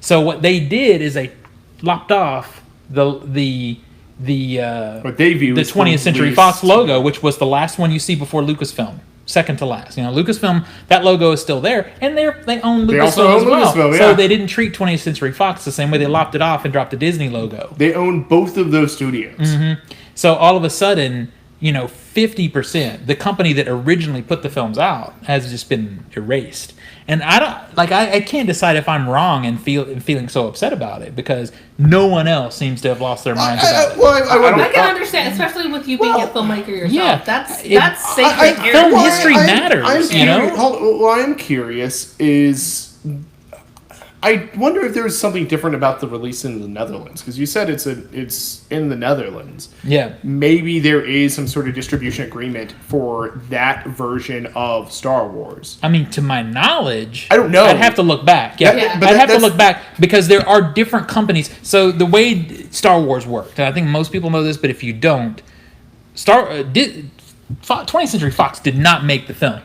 So what they did is they lopped off what they view the 20th Century Fox logo, which was the last one you see before Lucasfilm. Second to last. Lucasfilm, that logo is still there, and they own Lucasfilm as well. Lucasfilm, yeah. So they didn't treat 20th Century Fox the same way. They lopped it off and dropped the Disney logo. They own both of those studios. So all of a sudden, 50%. The company that originally put the films out has just been erased. And I can't decide if I'm wrong and feeling so upset about it because no one else seems to have lost their minds about it. I can understand, especially with you being a filmmaker yourself. Yeah, that's sacred. Film history matters. What I'm curious is, I wonder if there was something different about the release in the Netherlands, because you said it's in the Netherlands. Yeah. Maybe there is some sort of distribution agreement for that version of Star Wars. I mean, to my knowledge, I don't know. I'd have to look back. Yeah, I'd have to look back because there are different companies. So the way Star Wars worked, and I think most people know this, but if you don't, 20th Century Fox did not make the film.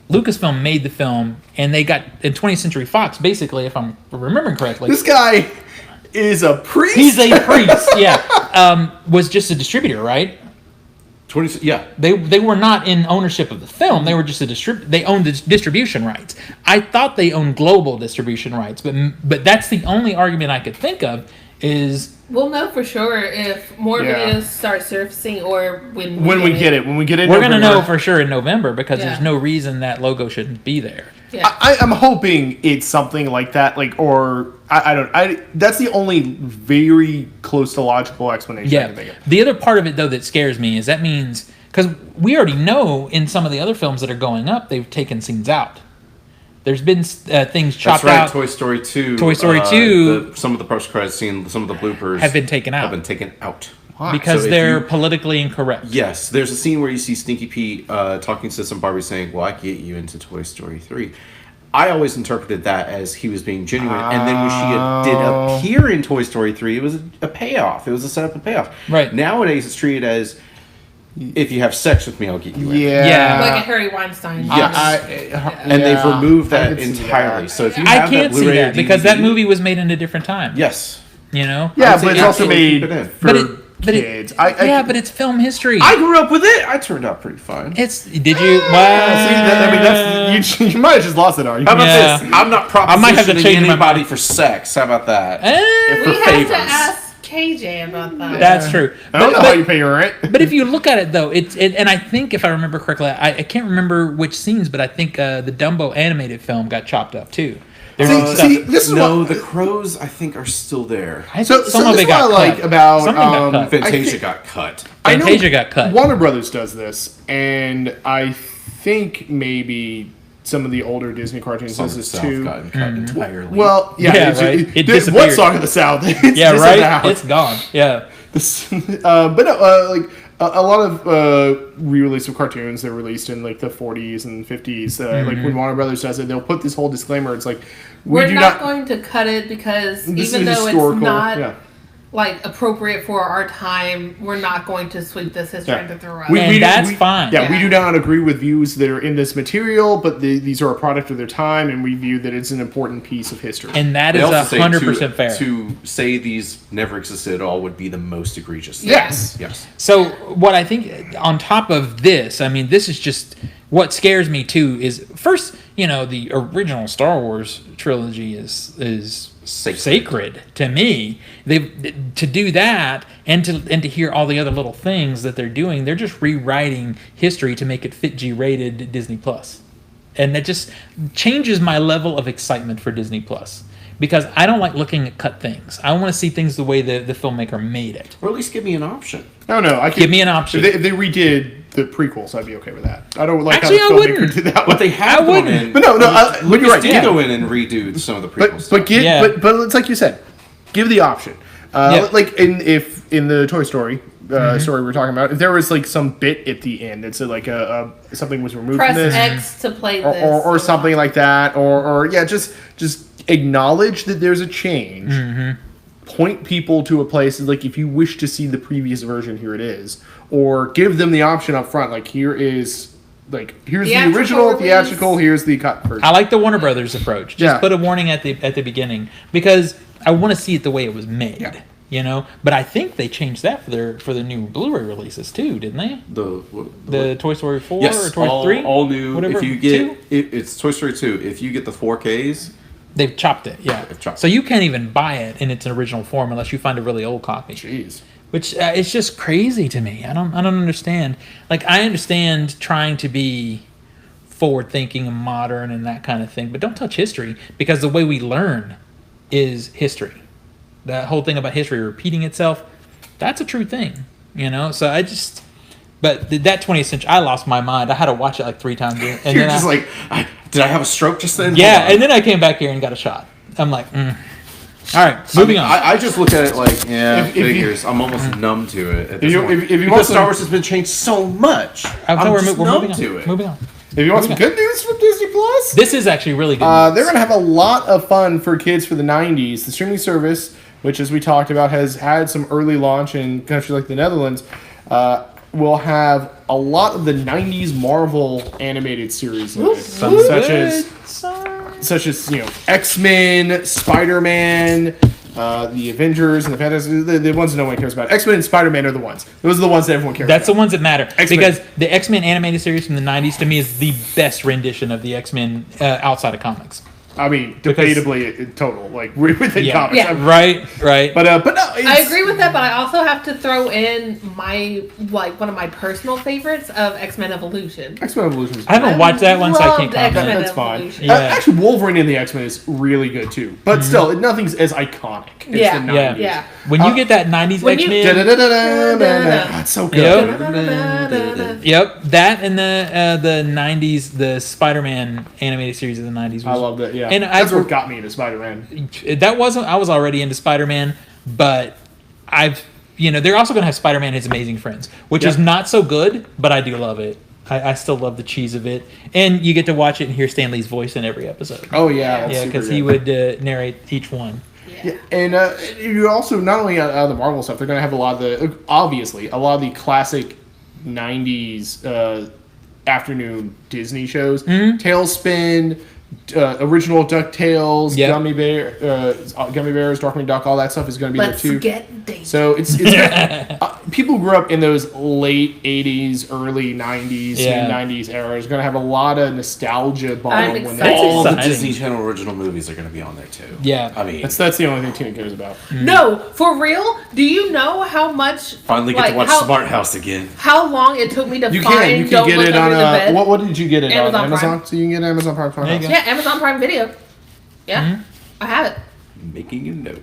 Lucasfilm made the film, and they got in 20th Century Fox. Basically, if I'm remembering correctly, this guy is a priest. He's a priest. Yeah, was just a distributor, right? Yeah. They were not in ownership of the film. They were just They owned the distribution rights. I thought they owned global distribution rights, but that's the only argument I could think of. We'll know for sure if more videos start surfacing or when we get it. When we get it, we're going to know for sure in November because there's no reason that logo shouldn't be there. Yeah. I'm hoping it's something like that, that's the only very close to logical explanation I can think of. The other part of it, though, that scares me is that means, because we already know in some of the other films that are going up, they've taken scenes out. There's been things chopped out. Toy Story 2. Toy Story 2. Some of the post-credits scene, some of the bloopers have been taken out. Why? Because they're politically incorrect. Yes. There's a scene where you see Stinky Pete talking to some Barbie saying, well, I can get you into Toy Story 3. I always interpreted that as he was being genuine. And then when she did appear in Toy Story 3, it was a payoff. It was a setup and payoff. Right. Nowadays, it's treated as, if you have sex with me, I'll get you in. Yeah. Like a Harry Weinstein. Yes. And they've removed that entirely. So if you have I can't see that because that movie was made in a different time. Yes. Yeah, but it's also made for kids. But it's film history. I grew up with it. I turned out pretty fine. Did you? You might have just lost it, are you? How about this? I'm not propositioning might have to change my anybody for sex. How about that? We have to ask KJ about that. That's true. I don't know how you pay your rent. But if you look at it, though, and I think if I remember correctly, I can't remember which scenes, but I think the Dumbo animated film got chopped up too. The crows I think are still there. Some of it got cut. About Fantasia got cut. Fantasia got cut. Warner Brothers does this, and I think maybe some of the older Disney cartoons does this too. Got cut entirely. Well, right. It disappeared. What Song of the South? It's gone. Yeah. But no, a lot of re-release of cartoons they're released in like the 40s and 50s. Like when Warner Brothers does it, they'll put this whole disclaimer. It's like we're not going to cut it because even though it's not like appropriate for our time, we're not going to sweep this history under the rug. That's fine. Yeah, we do not agree with views that are in this material, but these are a product of their time, and we view that it's an important piece of history. And that is 100% fair. To say these never existed at all would be the most egregious thing. Yes. So what I think on top of this, I mean, this is just what scares me too. Is first, the original Star Wars trilogy is sacred to me. To do that and to hear all the other little things that they're doing, they're just rewriting history to make it fit G-rated Disney Plus, and that just changes my level of excitement for Disney Plus because I don't like looking at cut things. I want to see things the way the filmmaker made it, or at least give me an option. No, give me an option. If they redid the prequels, I'd be okay with that. I don't like Actually, how the filmmaker did that. But they have gone in. But no, but you're right. Did go in and redo some of the prequels. But it's like you said, give the option. Like in the Toy Story story we're talking about, if there was like some bit at the end that said like something was removed Press from this, X to play this, or something like that, or just acknowledge that there's a change. Point people to a place like if you wish to see the previous version, here it is, or give them the option up front. Like here's the original theatrical. Here's the cut version. I like the Warner Brothers approach. Just put a warning at the beginning because I want to see it the way it was made. But I think they changed that for the new Blu-ray releases too, didn't they? The Toy Story 4 or Toy Story 3? All new. Whatever. If you get it's Toy Story 2. If you get the 4Ks, they've chopped it. Yeah. So you can't even buy it in its original form unless you find a really old copy. Jeez. which it's just crazy to me. I don't understand. Like, I understand trying to be forward thinking and modern and that kind of thing, but don't touch history, because the way we learn is history. That whole thing about history repeating itself, that's a true thing, you know. So but that 20th century, I lost my mind. I had to watch it like 3 times, and You're then just like, did I have a stroke just then? yeah, and then I came back here and got a shot. I'm like, all right, moving on. I just look at it like, If you- figures. I'm almost numb to it. At this you- point. if you because want some- Star Wars has been changed so much, I'm we're just moving numb on. to it. Moving on. If you want some good news from Disney Plus, This is actually really good. they're going to have a lot of fun for kids for the 90s. The streaming service, which, as we talked about, has had some early launch in countries like the Netherlands, will have a lot of the 90s Marvel animated series in it, such as X-Men, Spider-Man, the Avengers, and the Fantastic. The ones that no one cares about. X-Men and Spider-Man are the ones. Those are the ones that everyone cares That's about. the ones that matter. X-Men. Because the X-Men animated series from the 90s, to me, is the best rendition of the X-Men outside of comics. I mean, debatably in total, like within Yeah. comics. Yeah. Right. But no, I agree with that, but I also have to throw in one of my personal favorites of X-Men Evolution. X-Men Evolution is I haven't watched that one, so I can't loved X-Men comment. That's fine. Evolution. Yeah. Actually, Wolverine and the X-Men is really good too. But still, nothing's as iconic as Yeah. the 90s. Yeah. Yeah. When you get that 90s when you- X-Men... Da-da-da-da-da-da. It's so good. Yep. Yep, that and the 90s, the Spider-Man animated series of the 90s. I love that. Yeah, And that's what got me into Spider-Man. I was already into Spider-Man, but they're also going to have Spider-Man and His Amazing Friends, which is Yep. not so good, but I do love it. I still love the cheese of it, and you get to watch it and hear Stan Lee's voice in every episode. Oh yeah, that's Yeah, super because he good. would narrate each one. Yeah, and you also not only out of the Marvel stuff, they're going to have a lot of the classic '90s afternoon Disney shows, Tailspin, original DuckTales, Yep. Gummy Bears, Darkwing Duck, all that stuff is going to be Let's there too. get dating. So it's people who grew up in those late '80s, early '90s, Yeah. '90s eras are going to have a lot of nostalgia I'm bomb when excited. they. All the exciting. Disney Channel original movies are going to be on there too. Yeah. I mean, That's the only thing Tina cares about. No, for real? Do you know how much? finally get to watch how, Smart House again. How long it took me to You find? can Don't get Look it Under on the Bed? what did you get it on Amazon Amazon? Prime. So you can get Amazon Prime. There you go. Yeah, Amazon Prime Video. Yeah, I have it. Making a note.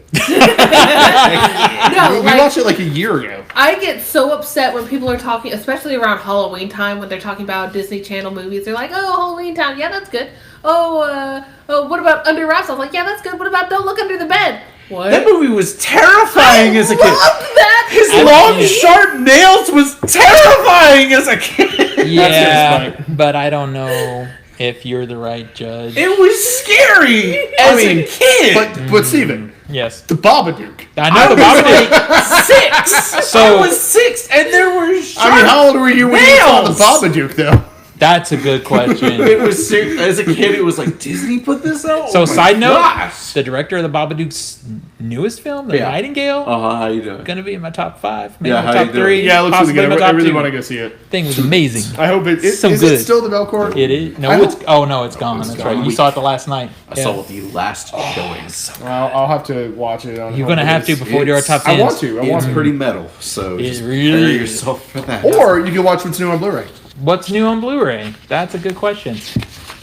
No, We watched it like a year ago. I get so upset when people are talking, especially around Halloween time, when they're talking about Disney Channel movies. They're like, "Oh, Halloween time, yeah, that's good." Oh, what about Under Wraps? I was like, "Yeah, that's good." What about Don't Look Under the Bed? What? That movie was terrifying as a kid. Loved that. His long, sharp nails was terrifying as a kid. Yeah, That's but I don't know if you're the right judge. It was scary as a kid. But Steven, Yes. the Babadook. I know the Babadook. 6. So- I was 6, and there were sharp I mean, how old were you when you saw the nails. Babadook, though? That's a good question. It was as a kid. It was like Disney put this out. So, Oh my side note, gosh. the director of the Babadook's newest film, The Yeah. Nightingale, How you doing? gonna be in my top 5, maybe Yeah, my how top you doing? 3. Yeah, it looks really possibly good. my I top really 2. want to go see it. Thing was amazing. I hope it is. So Is good. it still the Belcourt? It is. No, I it's. hope- Oh no, it's gone. It's That's gone. right. You saw it the last night. I saw the last showing. Well, I'll have to watch it. On You're gonna have to before we do our top 10. I want to. I want It's to. pretty metal, so It just really prepare is. yourself for that. Or you can watch what's new on Blu-ray. What's new on Blu-ray? That's a good question.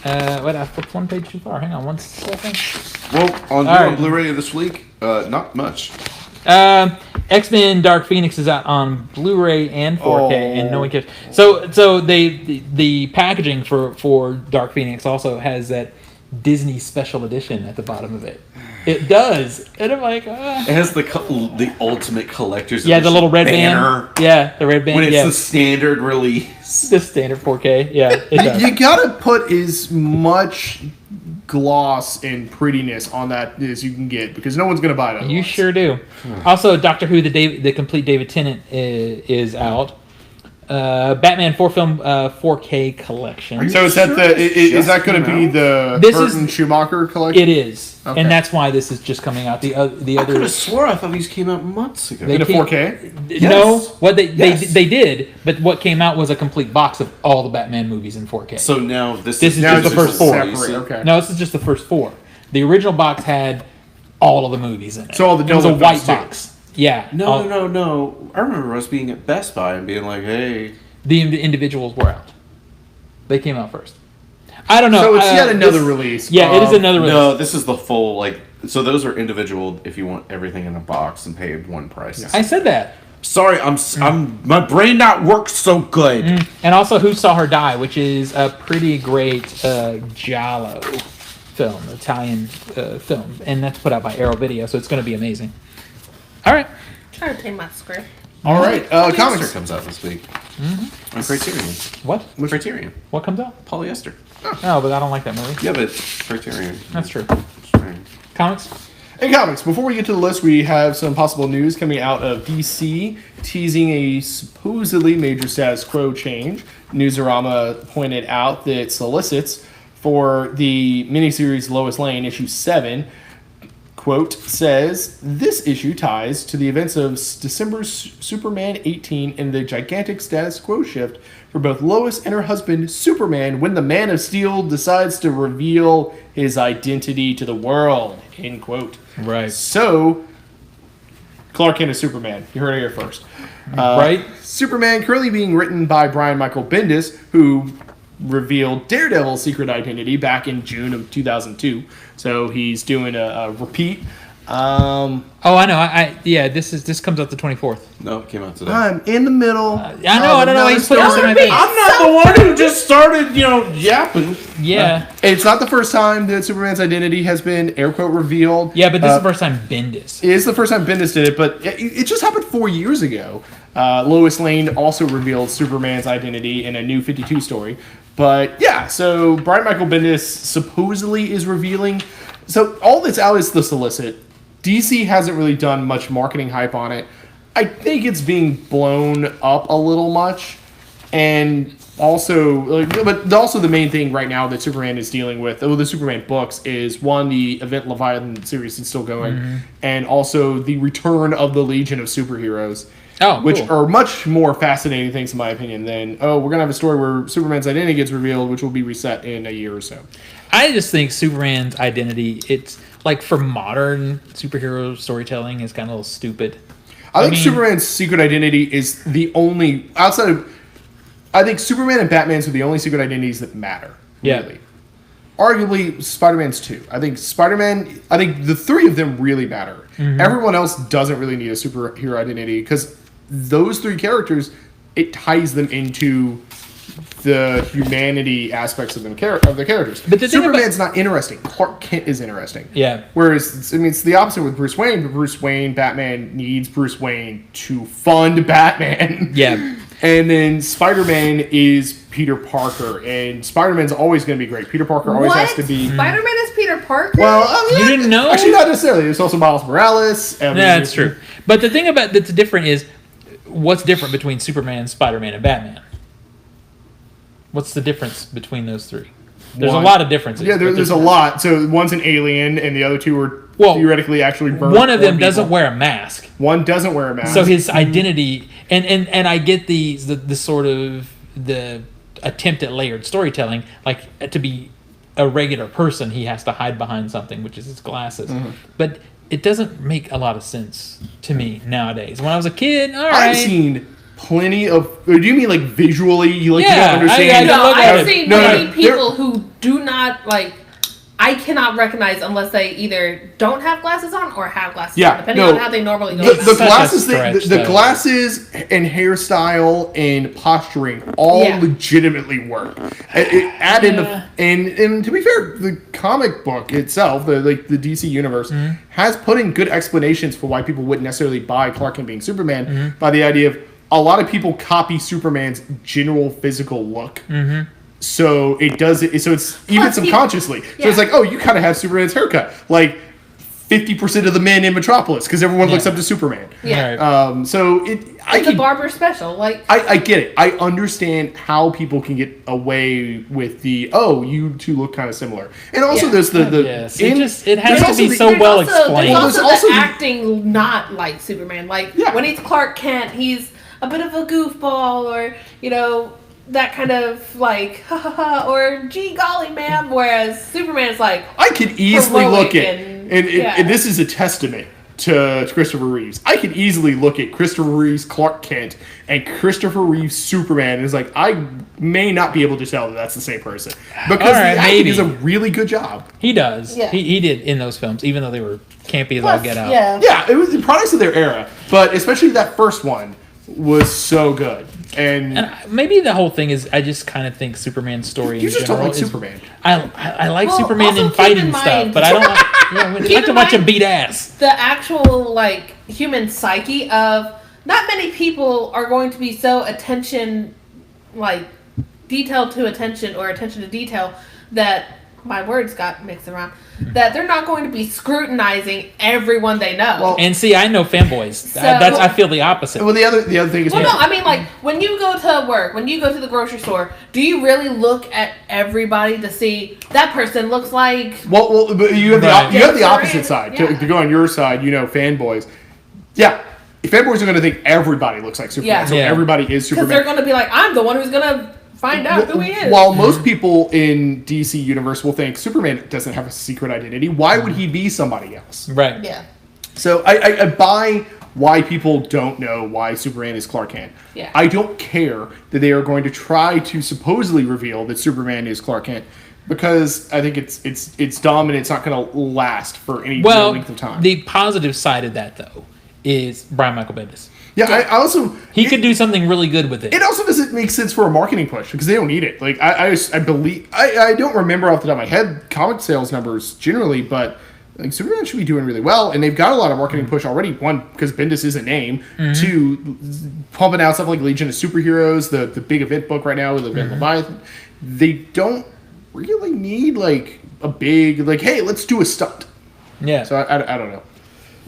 Wait, I flipped one page too far. Hang on one second. Well, on All right. Blu-ray this week, not much. X-Men Dark Phoenix is out on Blu-ray and 4K, and no Oh. one cares. So the packaging for Dark Phoenix also has that Disney special edition at the bottom of it. It does, and I'm like, It has the ultimate collector's yeah, the edition little red banner. band. Yeah, the red band. When it's Yeah, the standard release. the standard 4K. Yeah, it does. You gotta put as much gloss and prettiness on that as you can get because no one's gonna buy it. You otherwise. sure do. Also, Doctor Who, the complete David Tennant is out. Batman 4-film 4K collection. So is that Sure, the? it's Is just that going to come be out. the This Burton is- Schumacher collection? It is, Okay. and that's why this is just coming out. The I could other have swore I thought these came out months ago. They In a can't- 4K? No, what Yes. they did, but what came out was a complete box of all the Batman movies in 4K. So now This is Now just it's the first 4. separate. Okay. No, this is just the first 4. The original box had all of the movies in it. So all the it was a Nolan white films, too. box. Yeah. No. I remember us being at Best Buy and being like, "Hey." The individuals were out. They came out first. I don't know. So it's yet another release. Yeah, it is another release. No, this is the full, like, so those are individual if you want everything in a box and pay one price. I said that. Sorry, I'm my brain not works so good. And also Who Saw Her Die, which is a pretty great giallo film, Italian film. And that's put out by Arrow Video, so it's going to be amazing. All right. Trying to take my script. All right. Polyester Comics. comes out this week. On Criterion. What? Criterion. What comes out? Polyester. Oh, but I don't like that movie. Yeah, but Criterion. That's true. Strange. Comics? In comics, before we get to the list, we have some possible news coming out of DC teasing a supposedly major status quo change. Newsarama pointed out that solicits for the miniseries Lois Lane, issue 7, quote, says, this issue ties to the events of December's Superman 18 and the gigantic status quo shift for both Lois and her husband, Superman, when the Man of Steel decides to reveal his identity to the world, end quote. Right. So, Clark Kent is Superman. You heard it here first. Right. Superman currently being written by Brian Michael Bendis, who revealed Daredevil's secret identity back in June of 2002. So he's doing a repeat. Oh, I know. Yeah, this comes out the 24th. No, it came out today. I'm in the middle. I know. I don't know. He's putting this in my Don't face. I'm not the one who just started, yapping. Yeah. It's not the first time that Superman's identity has been air quote revealed. Yeah, but this is the first time Bendis. It is the first time Bendis did it, but it just happened 4 years ago. Lois Lane also revealed Superman's identity in a new 52 story. But yeah, so Brian Michael Bendis supposedly is revealing. So all that's out is the solicit. DC hasn't really done much marketing hype on it. I think it's being blown up a little much. And also, but also the main thing right now that Superman is dealing with, the Superman books, is one, the Event Leviathan series is still going, and also the return of the Legion of Superheroes. Oh, which cool. are much more fascinating things, in my opinion, than, we're going to have a story where Superman's identity gets revealed, which will be reset in a year or so. I just think Superman's identity, it's like for modern superhero storytelling, is kind of a little stupid. I think Superman's secret identity is the only, outside of, I think Superman and Batman's are the only secret identities that matter. Yeah. Really. Arguably, Spider-Man's too. I think the three of them really matter. Everyone else doesn't really need a superhero identity because those three characters, it ties them into the humanity aspects of the characters. But the thing Superman's not interesting. Clark Kent is interesting. Yeah. Whereas, it's the opposite with Bruce Wayne. But Bruce Wayne, Batman needs Bruce Wayne to fund Batman. Yeah. And then Spider-Man is Peter Parker, and Spider-Man's always going to be great. Peter Parker always has to be. Spider-Man is Peter Parker? Well, You didn't know? Actually, not necessarily. There's also Miles Morales. Yeah, that's true. But the thing about that's different is, what's different between Superman, Spider-Man, and Batman? What's the difference between those three? There's a lot of differences. Yeah, there's a lot. So one's an alien, and the other two are theoretically actually burned. One of them doesn't wear a mask. One doesn't wear a mask. So his identity, and I get the sort of the attempt at layered storytelling, like to be a regular person, he has to hide behind something, which is his glasses. But it doesn't make a lot of sense to me nowadays. When I was a kid, all right. I've seen plenty of. Or do you mean like visually? You Yeah, don't understand? I've seen many No, people who do not, like, I cannot recognize unless they either don't have glasses on or have glasses on, depending on how they normally go. The glasses, stretch, the glasses and hairstyle and posturing all legitimately work. Add in and to be fair, the comic book itself, the DC universe, has put in good explanations for why people wouldn't necessarily buy Clark Kent being Superman by the idea of a lot of people copy Superman's general physical look. So it does it. So it's even subconsciously. So it's like, oh, you kind of have Superman's haircut, like 50% of the men in Metropolis, because everyone looks up to Superman. Yeah. So it's a barber special. Like I get it. I understand how people can get away with the you two look kind of similar, and also there's the it has to be so well explained. There's also the acting not like Superman. Like when he's Clark Kent, he's a bit of a goofball, or that kind of like, ha ha ha, or gee golly, ma'am. Whereas Superman is like, I could easily look at, and this is a testament to Christopher Reeves. I could easily look at Christopher Reeves Clark Kent and Christopher Reeves Superman, and it's like I may not be able to tell that that's the same person because All right, the acting maybe. is a really good job. He does. Yeah. He did in those films, even though they were campy as all get out. Yeah. Yeah, it was the products of their era, but especially that first one was so good. And Maybe the whole thing is I just kind of think Superman's story you in just don't general like is, Superman. I like Well, Superman also in keep fighting in stuff, mind- but I don't like, I Keep like to in watch him mind- beat ass. The actual like human psyche of not many people are going to be so attention like detailed to attention or attention to detail that my words got mixed around that they're not going to be scrutinizing everyone they know. Well, And see, I know fanboys. I feel the opposite. Well, the other thing is, Well, no, I mean, like, when you go to work, when you go to the grocery store, do you really look at everybody to see that person looks like... well, but you have Right. you have the Yeah, opposite side. yeah. To go on your side, fanboys. Yeah, fanboys are going to think everybody looks like Superman, Yeah. so Yeah. everybody is Because Superman. they're going to be like, I'm the one who's going to find out who he is. While most people in DC Universe will think Superman doesn't have a secret identity, why would he be somebody else? Right. Yeah. So I buy why people don't know why Superman is Clark Kent. Yeah. I don't care that they are going to try to supposedly reveal that Superman is Clark Kent because I think it's dumb and it's not going to last for any real Well, length of time. the positive side of that, though, is Brian Michael Bendis. Yeah, I also He could do something really good with it. It also doesn't make sense for a marketing push because they don't need it. Like I believe I don't remember off the top of my head comic sales numbers generally, but like Superman should be doing really well, and they've got a lot of marketing push already. One, because Bendis is a name. Two, pumping out stuff like Legion of Superheroes, the big event book right now with Event Leviathan. They don't really need like a big like, hey, let's do a stunt. Yeah. So I don't know.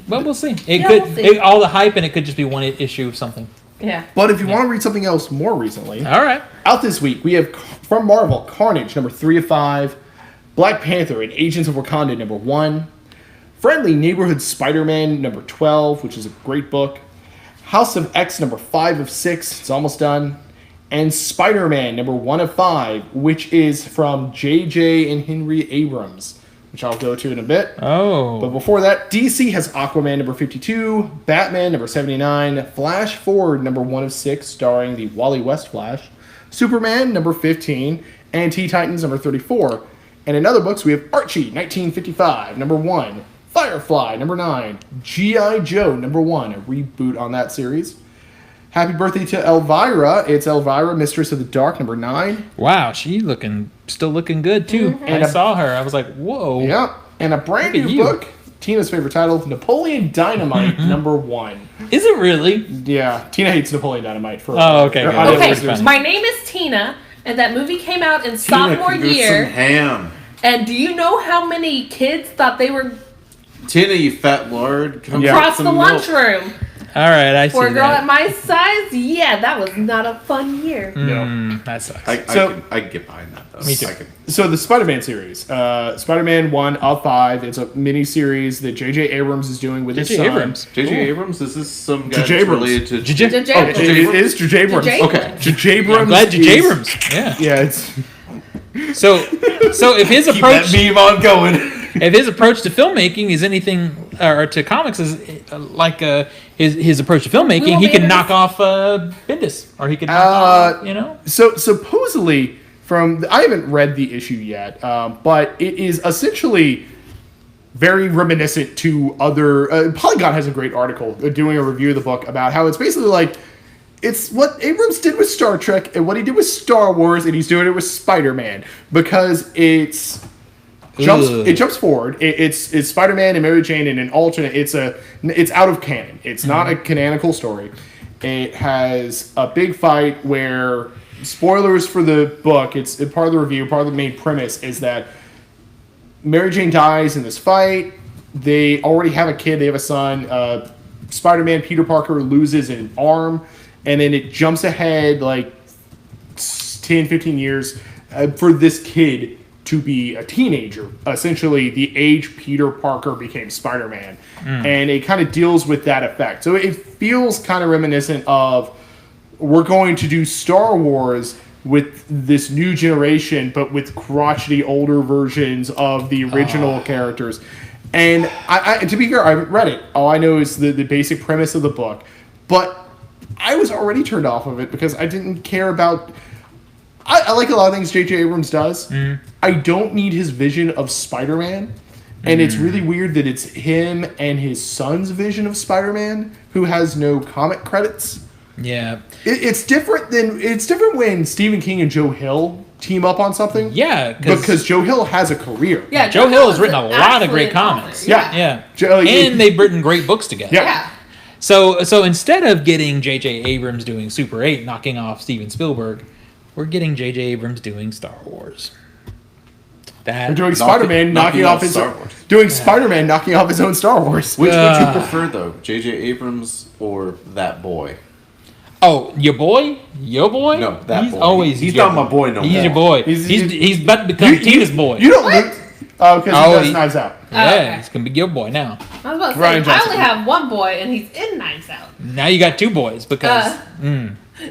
But we'll see. We'll see. All the hype, and it could just be one issue of something. Yeah. But if you want to read something else more recently, All right. out this week, we have from Marvel Carnage number 3 of 5, Black Panther and Agents of Wakanda number 1, Friendly Neighborhood Spider-Man number 12, which is a great book, House of X number 5 of 6, it's almost done, and Spider-Man number 1 of 5, which is from J.J. and Henry Abrams, which I'll go to in a bit. Oh. But before that, DC has Aquaman number 52, Batman number 79, Flash Forward number 1 of 6, starring the Wally West Flash, Superman number 15, and Teen Titans number 34. And in other books, we have Archie 1955 number 1, Firefly number 9, G.I. Joe number 1, a reboot on that series. Happy birthday to Elvira. It's Elvira, Mistress of the Dark number 9. Wow, she still looking good too. And I saw her. I was like, whoa. Yep. And a brand Look at new you. book, Tina's favorite title, Napoleon Dynamite number 1. Is it really? Yeah, Tina hates Napoleon Dynamite for. Oh, okay, good. audio Okay, listeners. my name is Tina, and that movie came out in Tina sophomore can do some year. ham. And do you know how many kids thought they were Tina, you fat lord, come Yeah. get across some the milk. lunchroom? All right, I see For a girl that. at my size, yeah, that was not a fun year. That sucks. I can get behind that though. Me too. I can, So the Spider-Man series, Spider-Man 1 of 5. It's a mini-series that J.J. Abrams is doing with his J.J. son. Abrams. J.J. Abrams, is this some guy J.J. that's Abrams. related to... J.J. J.J. Oh, Abrams. it is J.J. Abrams. J.J. Okay. Abrams. J.J. Abrams. I'm glad J.J. is- Abrams. Yeah. Yeah, it's So if his Keep that approach, meme on going. if his approach to filmmaking is anything, or to comics is like his approach to We filmmaking, won't he be can able to knock off Bendis, or he can knock off, So supposedly, I haven't read the issue yet, but it is essentially very reminiscent to other. Polygon has a great article doing a review of the book about how it's basically like it's what Abrams did with Star Trek and what he did with Star Wars, and he's doing it with Spider-Man because it jumps forward. It's Spider-Man and Mary Jane in an alternate. It's out of canon. It's not a canonical story. It has a big fight where, spoilers for the book, it's part of the review, part of the main premise is that Mary Jane dies in this fight. They already have a kid. They have a son. Spider-Man, Peter Parker, loses an arm. And then it jumps ahead like 10, 15 years for this kid to be a teenager. Essentially, the age Peter Parker became Spider-Man. And it kind of deals with that effect. So it feels kind of reminiscent of we're going to do Star Wars with this new generation, but with crotchety older versions of the original characters. And I to be fair, I haven't read it. All I know is the basic premise of the book. But I was already turned off of it because I didn't care about... I like a lot of things J.J. Abrams does. I don't need his vision of Spider-Man. And it's really weird that it's him and his son's vision of Spider-Man, who has no comic credits. Yeah. It's different when Stephen King and Joe Hill team up on something. Yeah. Because Joe Hill has a career. Yeah, Joe Hill has written a lot of great comics. Yeah. Yeah. And they've written great books together. Yeah. So instead of getting J.J. Abrams doing Super 8, knocking off Steven Spielberg, we're getting J.J. Abrams doing Star Wars. We're doing Spider-Man knocking off his Star Wars. Spider-Man knocking off his own Star Wars. Which would you prefer, though? J.J. Abrams or that boy? Oh, your boy? Your boy? No, that he's boy. Always He's not my boy no more. He's your boy. He's about to become Tina's boy. You don't... because he does Knives Out. Yeah, he's going to be your boy now. I was about to Ryan say, I Johnson. only have one boy, and he's in Knives Out. Now you got two boys because...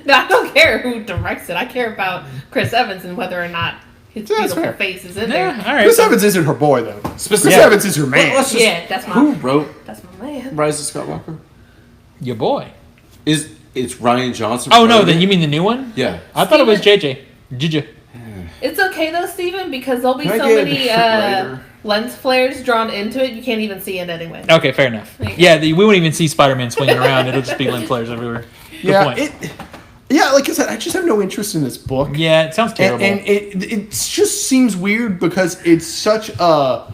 No, I don't care who directs it. I care about Chris Evans and whether or not his Yeah, that's beautiful fair. face is in Yeah, there. all right. Chris Evans isn't her boy, though. Chris Evans is her man. Let's just, Yeah, that's who my wrote that's my man. Rise of Skywalker? Your boy. It's Ryan Johnson? Oh, no, then you mean the new one? Yeah. I thought it was JJ. JJ. It's okay though, Steven, because there'll be Can I so get a many different writer? lens flares drawn into it, you can't even see it anyway. Okay, fair enough. Yeah, we won't even see Spider-Man swinging around. It'll just be lens flares everywhere. Good point. Like I said, I just have no interest in this book. Yeah, it sounds terrible. And it just seems weird because it's such a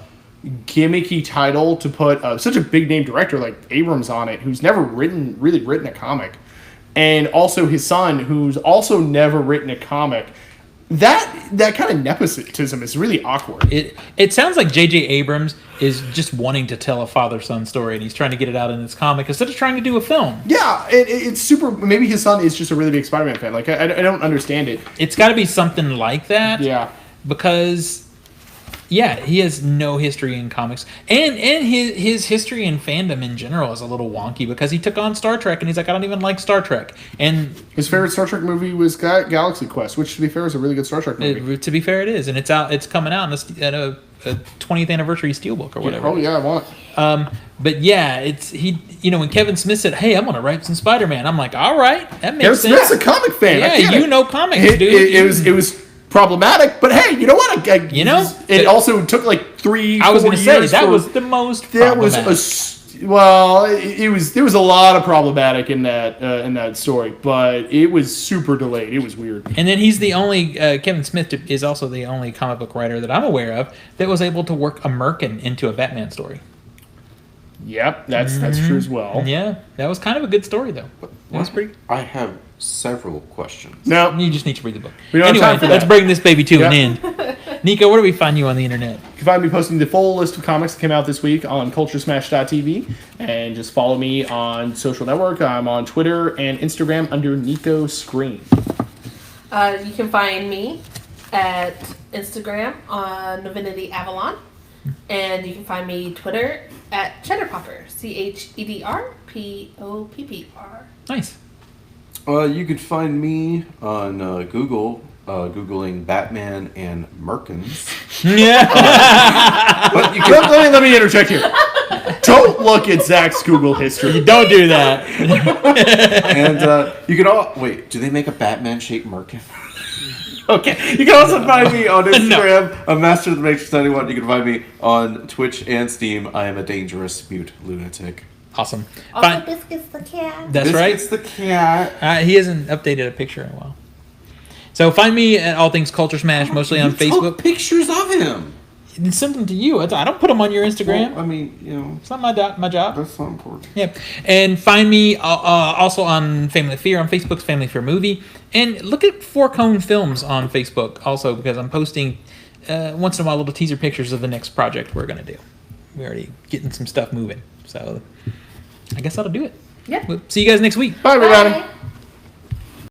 gimmicky title to put such a big name director like Abrams on it, who's never really written a comic, and also his son, who's also never written a comic. That kind of nepotism is really awkward. It sounds like J.J. Abrams is just wanting to tell a father-son story, and he's trying to get it out in this comic instead of trying to do a film. Yeah, it's super. Maybe his son is just a really big Spider-Man fan. Like I don't understand it. It's got to be something like that. Yeah, because he has no history in comics, and his history in fandom in general is a little wonky because he took on Star Trek, and he's like, I don't even like Star Trek. And his favorite Star Trek movie was Galaxy Quest, which, to be fair, is a really good Star Trek movie. to be fair, it is, and it's out. It's coming out at a 20th anniversary steelbook or whatever. Oh yeah, I want. But yeah, it's when Kevin Smith said, "Hey, I'm gonna write some Spider-Man," I'm like, all right, that makes Kevin sense. Smith's a comic fan. Yeah, you know comics, dude. It was problematic, but hey, you know what? It also took like 3. I was going gonna to say that was the most. That was there was a lot of problematic in that story, but it was super delayed. It was weird. And then he's the only Kevin Smith is also the only comic book writer that I'm aware of that was able to work a Merkin into a Batman story. Yep, that's true as well. Yeah, that was kind of a good story though. That was pretty. I have several questions. No, You just need to read the book. We don't have Anyway, time for let's that. bring this baby to an end. Nico, where do we find you on the internet? you can find me posting the full list of comics that came out this week on Culturesmash.tv, and just follow me on social network. I'm on Twitter and Instagram under Nico Screen. You can find me at Instagram on Divinity Avalon, and you can find me Twitter at Cheddarpopper, CheddarPoppr. Nice. You could find me on Google, Googling Batman and Merkins. Yeah. But you can, Let me interject here. Don't look at Zach's Google history. Don't do that. and you can all wait. Do they make a Batman-shaped Merkin? Okay. You can also find me on Instagram, a Master of the Matrix 91. You can find me on Twitch and Steam. I am a dangerous mute lunatic. Awesome. Also, Biscuits the cat. That's right. It's the cat. He hasn't updated a picture in a while. So find me at All Things Culture Smash, mostly on Facebook. Took pictures of him. And send them to you. I don't put them on your Instagram. Well, I mean, It's not my job. that's not important. Yeah. And find me also on Family Fear on Facebook's Family Fear Movie. And look at Four Cone Films on Facebook also, because I'm posting once in a while little teaser pictures of the next project we're going to do. We're already getting some stuff moving. So I guess that'll do it. Yeah. We'll see you guys next week. Bye, everybody. Bye.